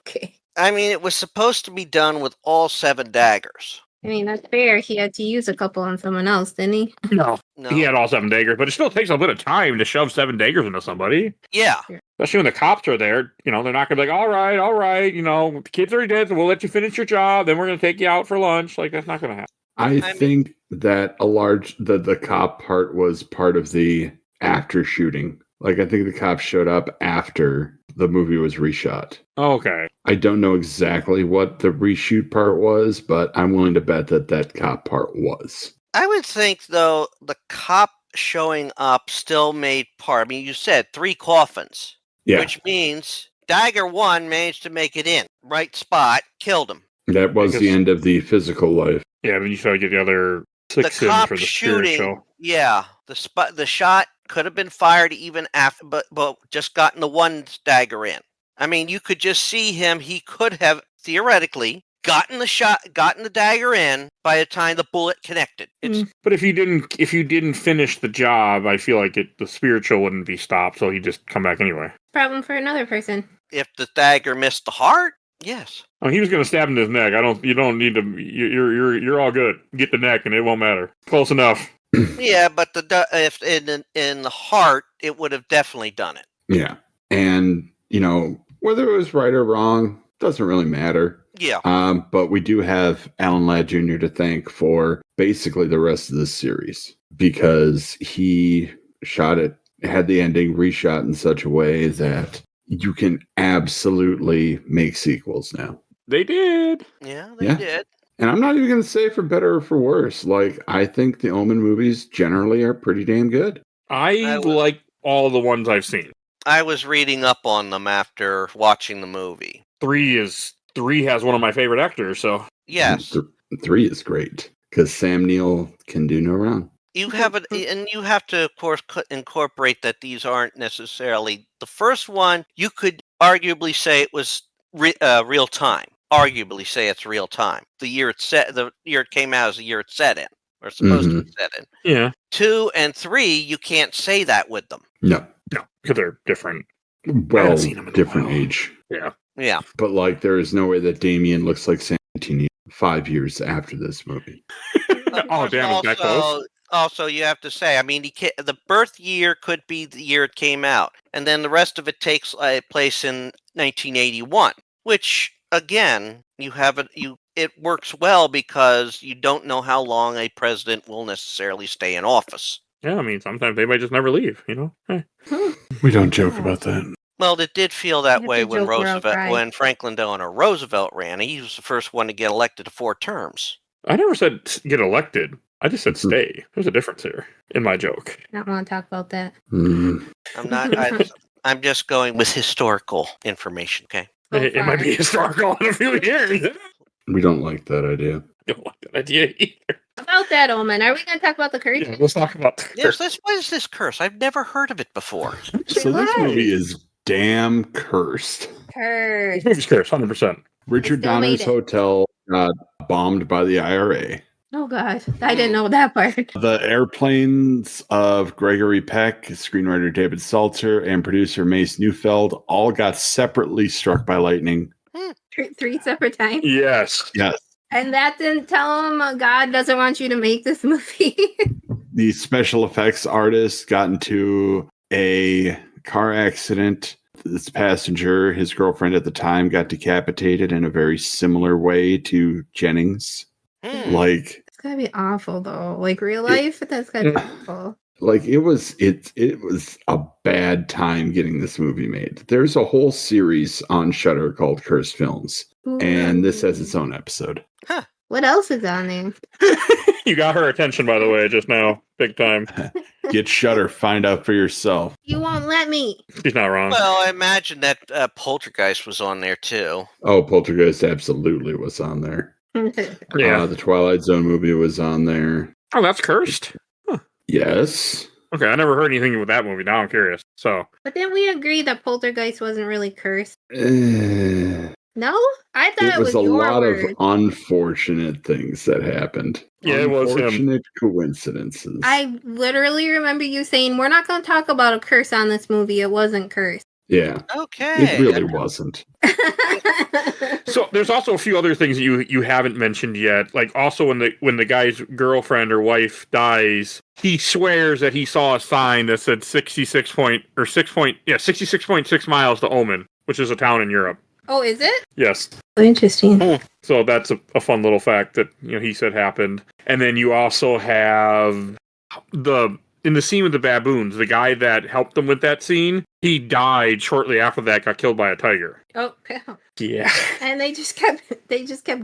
Speaker 3: Okay.
Speaker 5: I mean, it was supposed to be done with all 7 daggers.
Speaker 3: I mean, that's fair. He had to use a couple on someone else, didn't he?
Speaker 2: No.
Speaker 5: No.
Speaker 2: He had all 7 daggers, but it still takes a bit of time to shove 7 daggers into somebody.
Speaker 5: Yeah.
Speaker 2: Especially when the cops are there. They're not going to be like, all right. The kid's already dead, so we'll let you finish your job. Then we're going to take you out for lunch. Like, that's not going to happen.
Speaker 4: I think that the cop part was part of the after shooting. Like, I think the cops showed up after the movie was reshot.
Speaker 2: Okay.
Speaker 4: I don't know exactly what the reshoot part was, but I'm willing to bet that cop part was.
Speaker 5: I would think, though, the cop showing up still made part. I mean, you said 3 coffins.
Speaker 4: Yeah.
Speaker 5: Which means Dagger 1 managed to make it in. Right spot, killed him.
Speaker 4: That was the end of the physical life.
Speaker 2: Yeah, but you try to get the other 6
Speaker 5: The
Speaker 2: in
Speaker 5: cop
Speaker 2: for the
Speaker 5: shooting,
Speaker 2: spiritual.
Speaker 5: yeah, the shot could have been fired even after, but just gotten the 1 dagger in. I mean, you could just see him. He could have theoretically gotten the dagger in by the time the bullet connected.
Speaker 2: But if you didn't finish the job, I feel like the spiritual wouldn't be stopped, so he'd just come back anyway.
Speaker 3: Problem for another person.
Speaker 5: If the dagger missed the heart, yes.
Speaker 2: I mean, he was going to stab him in his neck. You don't need to. You're all good. Get the neck, and it won't matter. Close enough.
Speaker 5: Yeah, but if in the heart, it would have definitely done it.
Speaker 4: Yeah, and whether it was right or wrong doesn't really matter.
Speaker 5: Yeah.
Speaker 4: But we do have Alan Ladd Jr. to thank for basically the rest of this series because he had the ending reshot in such a way that you can absolutely make sequels now.
Speaker 2: They did.
Speaker 5: Yeah, they did.
Speaker 4: And I'm not even going to say for better or for worse. Like, I think the Omen movies generally are pretty damn good.
Speaker 2: I like all the ones I've seen.
Speaker 5: I was reading up on them after watching the movie.
Speaker 2: 3 has one of my favorite actors, so.
Speaker 5: Yes.
Speaker 4: 3 is great because Sam Neill can do no wrong.
Speaker 5: You have and you have to, of course, incorporate that these aren't necessarily the first one. You could arguably say it was real time. arguably say it's real time. The year it came out is the year it's set in, or supposed to be set in.
Speaker 2: Yeah.
Speaker 5: 2 and 3, you can't say that with them.
Speaker 4: No.
Speaker 2: No, because they're different.
Speaker 4: Well,
Speaker 2: seen them in a
Speaker 4: different
Speaker 2: while.
Speaker 4: age.
Speaker 2: Yeah.
Speaker 5: Yeah.
Speaker 4: But like, there is no way that Damien looks like Sanity 5 years after this movie.
Speaker 2: Oh, damn, is that close?
Speaker 5: Also, you have to say, I mean, the birth year could be the year it came out, and then the rest of it takes place in 1981, which, again, it works well because you don't know how long a president will necessarily stay in office.
Speaker 2: Yeah, I mean, sometimes they might just never leave, you know? Hey.
Speaker 4: We don't joke about that.
Speaker 5: Well, it did feel that
Speaker 3: You have
Speaker 5: way
Speaker 3: to
Speaker 5: when
Speaker 3: joke or I'll cry.
Speaker 5: when Franklin Delano Roosevelt ran. He was the first one to get elected to 4 terms.
Speaker 2: I never said get elected. I just said stay. There's a difference here in my joke.
Speaker 3: I don't want to talk about that.
Speaker 4: Mm.
Speaker 5: I'm not. I'm just going with historical information. Okay.
Speaker 3: So
Speaker 2: It might be historical in a few years.
Speaker 4: We don't like that idea.
Speaker 2: I don't like that idea either.
Speaker 3: About that, Omen, are we going to talk about the curse?
Speaker 2: Yeah, let's talk about
Speaker 5: Yes. What is this curse? I've never heard of it before.
Speaker 4: So this movie is damn cursed.
Speaker 3: Curse.
Speaker 2: This movie's cursed, 100%.
Speaker 4: Richard
Speaker 3: Still made
Speaker 4: Donner's
Speaker 3: it.
Speaker 4: hotel got bombed by the IRA.
Speaker 3: Oh, God. I didn't know that part.
Speaker 4: The airplanes of Gregory Peck, screenwriter David Seltzer, and producer Mace Neufeld all got separately struck by lightning.
Speaker 3: Three separate times.
Speaker 2: Yes.
Speaker 4: Yes.
Speaker 3: And that didn't tell him God doesn't want you to make this movie.
Speaker 4: The special effects artist got into a car accident. This passenger, his girlfriend at the time, got decapitated in a very similar way to Jennings. Like,
Speaker 3: It's gotta be awful, though. Like real life, that's gotta be awful.
Speaker 4: like it was a bad time getting this movie made. There's a whole series on Shudder called Cursed Films, and this has its own episode.
Speaker 3: What else is on there?
Speaker 2: You got her attention, by the way, just now. Big time.
Speaker 4: Get Shudder, find out for yourself.
Speaker 3: You won't let me.
Speaker 2: She's not wrong.
Speaker 5: Well, I imagine that Poltergeist was on there too.
Speaker 4: Oh, Poltergeist absolutely was on there.
Speaker 2: Yeah.
Speaker 4: The Twilight Zone movie was on there.
Speaker 2: Oh, that's cursed?
Speaker 4: Yes.
Speaker 2: Okay, I never heard anything with that movie. Now I'm curious. So,
Speaker 3: But then we agree that Poltergeist wasn't really cursed.
Speaker 4: It
Speaker 3: No? I thought it was
Speaker 4: was a
Speaker 3: your
Speaker 4: lot
Speaker 3: word.
Speaker 4: of unfortunate things that happened.
Speaker 2: Yeah, it was him.
Speaker 4: Unfortunate coincidences.
Speaker 3: I literally remember you saying, we're not going to talk about a curse on this movie. It wasn't cursed.
Speaker 4: Yeah,
Speaker 5: Okay.
Speaker 4: it really wasn't.
Speaker 2: so there's also a few other ththings that you haven't mentioned yet. Like also when the guy's girlfriend or wife dies, he swears that he saw a sign that said 66.6 miles to Omen, which is a town in Europe.
Speaker 3: Oh, is it?
Speaker 2: Yes.
Speaker 3: Oh, interesting.
Speaker 2: So that's a fun little fact that he said happened. And then you also have in the scene with the baboons, the guy that helped them with that scene, he died shortly after that, got killed by a tiger.
Speaker 3: Oh,
Speaker 2: Yeah.
Speaker 3: and they just kept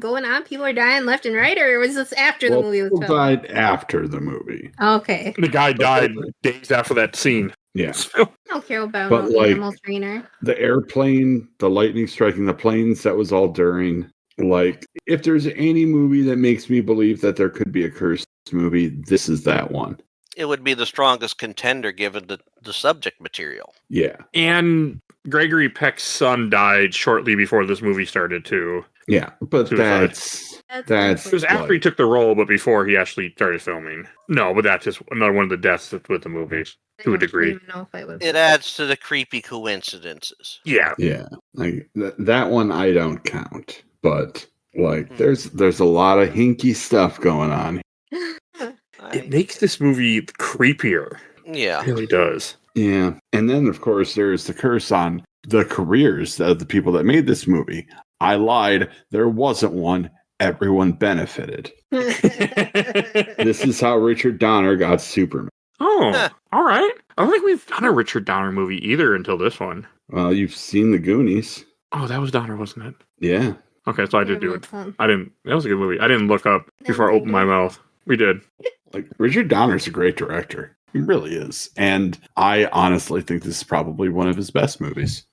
Speaker 3: going on. People are dying left and right, or was this after the movie was
Speaker 4: people
Speaker 3: filmed?
Speaker 4: died after the movie.
Speaker 3: Okay.
Speaker 2: The guy died days after that scene.
Speaker 4: Yeah.
Speaker 3: I don't care about
Speaker 4: But,
Speaker 3: no
Speaker 4: like,
Speaker 3: animal trainer.
Speaker 4: The airplane, the lightning striking the planes, that was all during. Like, if there's any movie that makes me believe that there could be a cursed movie, this is that one.
Speaker 5: It would be the strongest contender given the subject material.
Speaker 4: Yeah.
Speaker 2: And Gregory Peck's son died shortly before this movie started, too.
Speaker 4: Yeah. But
Speaker 2: Suicide.
Speaker 4: that's
Speaker 2: It was after he took the role, but before he actually started filming. No, but that's just another one of the deaths with the movies, to a degree.
Speaker 3: I don't even know if I was.
Speaker 5: It adds to the creepy coincidences.
Speaker 2: Yeah.
Speaker 4: Yeah. Like that one I don't count. But like there's a lot of hinky stuff going on.
Speaker 2: It makes this movie creepier.
Speaker 5: Yeah.
Speaker 2: It really does.
Speaker 4: Yeah. And then of course there's the curse on the careers of the people that made this movie. I lied. There wasn't one. Everyone benefited. This is how Richard Donner got Superman.
Speaker 2: Oh, all right. I don't think we've done a Richard Donner movie either until this one.
Speaker 4: Well, you've seen the Goonies.
Speaker 2: Oh, that was Donner, wasn't it?
Speaker 4: Yeah.
Speaker 2: Okay, so I did do it. That was a good movie. I didn't look up before I opened my mouth. We did.
Speaker 4: Like, Richard Donner's a great director. He really is. And I honestly think this is probably one of his best movies.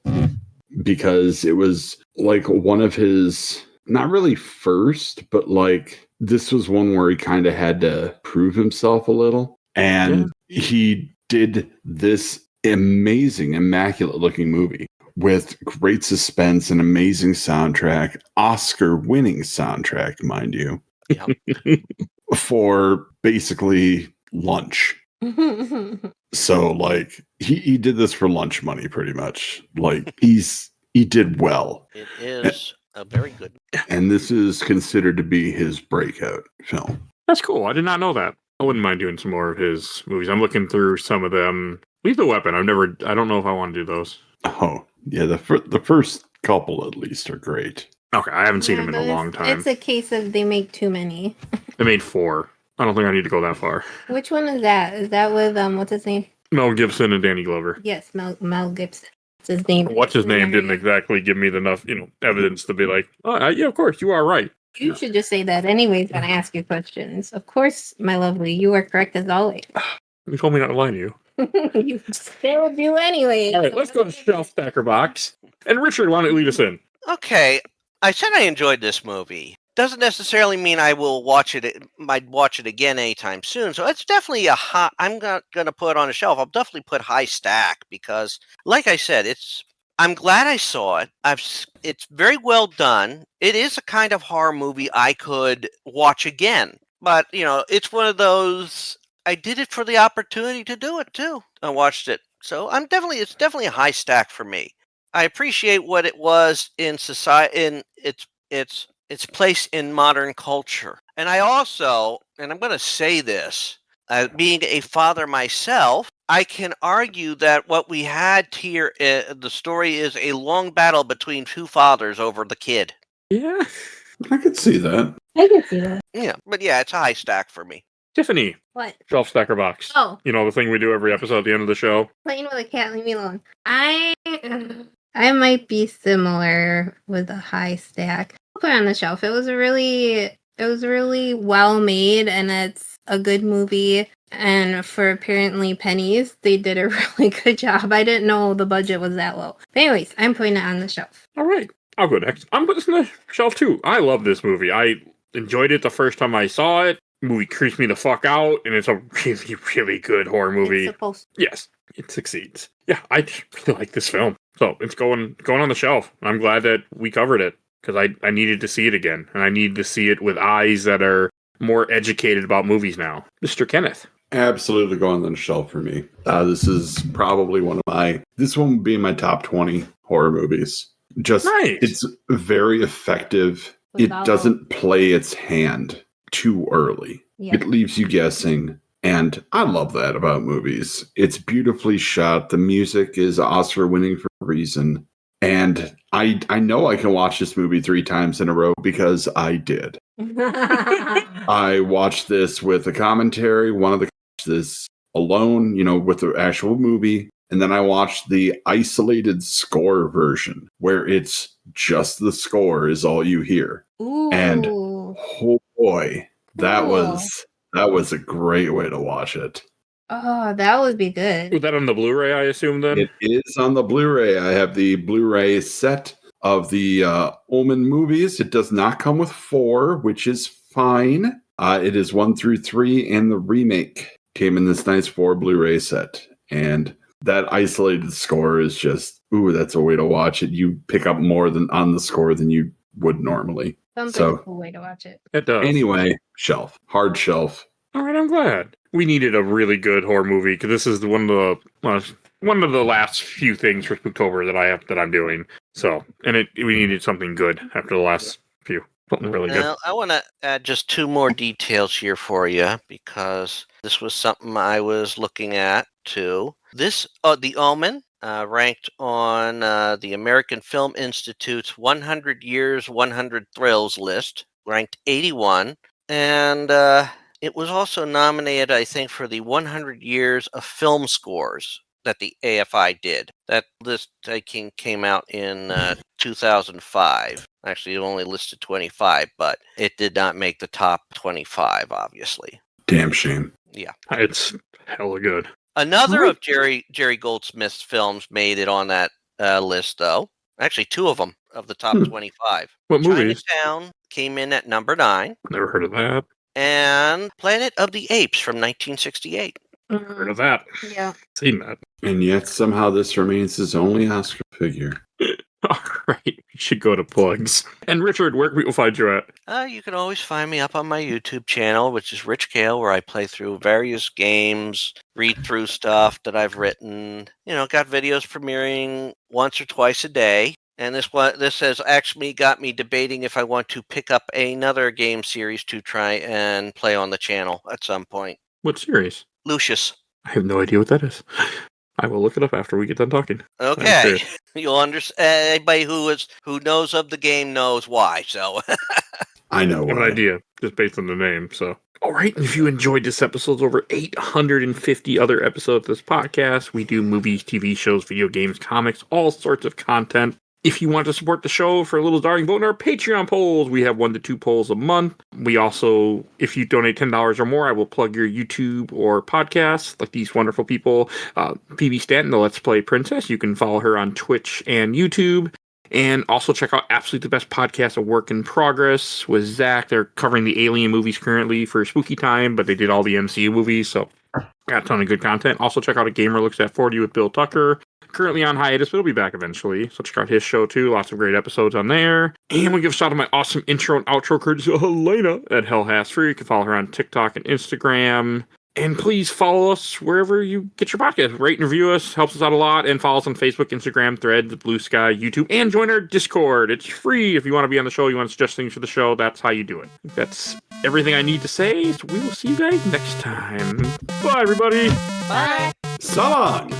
Speaker 4: Because it was like one of his, not really first, but like this was one where he kind of had to prove himself a little. And he did this amazing, immaculate looking movie with great suspense and amazing soundtrack, Oscar-winning soundtrack, mind you, for basically lunch. So, like, he did this for lunch money, pretty much. Like, he did well.
Speaker 5: It is a very good.
Speaker 4: And this is considered to be his breakout film.
Speaker 2: That's cool. I did not know that. I wouldn't mind doing some more of his movies. I'm looking through some of them. Leave the Weapon. I don't know if I want to do those.
Speaker 4: Oh, yeah, the first couple at least are great.
Speaker 2: Okay, I haven't seen them in a long time.
Speaker 3: It's a case of they make too many.
Speaker 2: They made 4. I don't think I need to go that far.
Speaker 3: Which one is that? Is that with what's his name?
Speaker 2: Mel Gibson and Danny Glover.
Speaker 3: Yes, Mel Gibson. What's his name?
Speaker 2: What's his name didn't exactly give me enough, evidence to be like, oh, yeah, of course, you are right.
Speaker 3: You should just say that anyways when I ask you questions. Of course, my lovely, you are correct as always.
Speaker 2: You told me not to lie to you.
Speaker 3: You still do anyway.
Speaker 2: All right, let's go to Shelf Stacker Box. And Richard, why don't you lead us in?
Speaker 5: Okay, I said I enjoyed this movie. Doesn't necessarily mean I will watch it. Might watch it again anytime soon. So it's definitely a high. I'm not going to put it on a shelf. I'll definitely put high stack because, like I said, I'm glad I saw it. It's very well done. It is a kind of horror movie I could watch again. But it's one of those. I did it for the opportunity to do it too. I watched it, so it's definitely a high stack for me. I appreciate what it was in society, in its place in modern culture. And I also, and I'm going to say this, being a father myself, I can argue that what we had here, the story is a long battle between 2 fathers over the kid.
Speaker 2: Yeah.
Speaker 4: I could see that.
Speaker 3: I can see that.
Speaker 5: Yeah, but yeah, it's a high stack for me.
Speaker 2: Tiffany,
Speaker 3: What?
Speaker 2: Shelf Stacker Box.
Speaker 3: Oh,
Speaker 2: The thing we do every episode at the end of the show.
Speaker 3: playing with a cat. Leave me alone. I might be similar with a high stack. I'll put it on the shelf. It was really well made, and it's a good movie. And for apparently pennies, they did a really good job. I didn't know the budget was that low. But anyways, I'm putting it on the shelf.
Speaker 2: All right, I'll go next. I'm putting this on the shelf too. I love this movie. I enjoyed it the first time I saw it. Movie creeps me the fuck out, and it's a really, really good horror movie.
Speaker 3: It's supposed to.
Speaker 2: Yes, it succeeds. Yeah, I just really like this film. So it's going on the shelf. I'm glad that we covered it because I needed to see it again, and I need to see it with eyes that are more educated about movies now. Mr. Kenneth.
Speaker 4: Absolutely going on the shelf for me. This is probably this one would be in my top 20 horror movies. Just
Speaker 2: Nice.
Speaker 4: It's very effective. It doesn't play its hand too early.
Speaker 3: Yeah.
Speaker 4: It leaves you guessing. And I love that about movies. It's beautifully shot. The music is Oscar winning for a reason. And I know I can watch this movie 3 times in a row because I did. I watched this with a commentary. One of the this alone, with the actual movie. And then I watched the isolated score version where it's just the score is all you hear.
Speaker 3: Ooh.
Speaker 4: And oh boy, that was a great way to watch it.
Speaker 3: Oh, that would be good.
Speaker 2: Was that on the Blu-ray, I assume, then?
Speaker 4: It is on the Blu-ray. I have the Blu-ray set of the Omen movies. It does not come with 4, which is fine. It is 1 through 3, and the remake came in this nice 4 Blu-ray set. And that isolated score is just, that's a way to watch it. You pick up more on the score than you would normally.
Speaker 3: Sounds like a cool way to watch it.
Speaker 2: It does.
Speaker 4: Anyway, shelf. Hard shelf.
Speaker 2: All right, I'm glad. We needed a really good horror movie because this is one of the last few things for Spooktober that I'm doing. So, and we needed something good after the last few. Something really good.
Speaker 5: Now, I want to add just 2 more details here for you because this was something I was looking at too. This, The Omen, ranked on the American Film Institute's 100 Years, 100 Thrills list, ranked 81. And it was also nominated, I think, for the 100 Years of Film Scores that the AFI did. That list came out in 2005. Actually, it only listed 25, but it did not make the top 25, obviously.
Speaker 4: Damn shame.
Speaker 5: Yeah.
Speaker 2: It's hella good.
Speaker 5: Another of Jerry Goldsmith's films made it on that list, though. Actually, 2 of them of the top 25.
Speaker 2: What movies?
Speaker 5: Chinatown came in at number 9.
Speaker 2: Never heard of that.
Speaker 5: And Planet of the Apes from 1968.
Speaker 2: Heard of that.
Speaker 3: Yeah.
Speaker 2: Seen that.
Speaker 4: And yet somehow this remains his only Oscar figure.
Speaker 2: All right. We should go to plugs. And Richard, where can people find you at?
Speaker 5: You can always find me up on my YouTube channel, which is Rich Kale, where I play through various games, read through stuff that I've written. Got videos premiering once or twice a day. And this has actually got me debating if I want to pick up another game series to try and play on the channel at some point.
Speaker 2: What series?
Speaker 5: Lucius.
Speaker 2: I have no idea what that is. I will look it up after we get done talking.
Speaker 5: Okay. You'll understand. Anybody who knows of the game knows why. So
Speaker 4: I know
Speaker 2: I have an idea just based on the name. So, all right. And if you enjoyed this episode, over 850 other episodes of this podcast. We do movies, TV shows, video games, comics, all sorts of content. If you want to support the show for a little darling, vote in our Patreon polls. We have 1 to 2 polls a month. We also, if you donate $10 or more, I will plug your YouTube or podcasts like these wonderful people. Phoebe Stanton, the Let's Play Princess. You can follow her on Twitch and YouTube. And also check out Absolutely the Best Podcast, A Work in Progress with Zach. They're covering the Alien movies currently for Spooky Time, but they did all the MCU movies, so got a ton of good content. Also check out A Gamer Looks at 40 with Bill Tucker. Currently on hiatus, but he'll be back eventually. So check out his show too. Lots of great episodes on there. And we give a shout out to my awesome intro and outro courtesy of Helena at Hell Has Free. You can follow her on TikTok and Instagram. And please follow us wherever you get your podcast. Rate and review us. Helps us out a lot. And follow us on Facebook, Instagram, Threads, Blue Sky, YouTube. And join our Discord. It's free. If you want to be on the show, you want to suggest things for the show, that's how you do it. That's everything I need to say. So we will see you guys next time. Bye, everybody.
Speaker 5: bye.
Speaker 4: So long!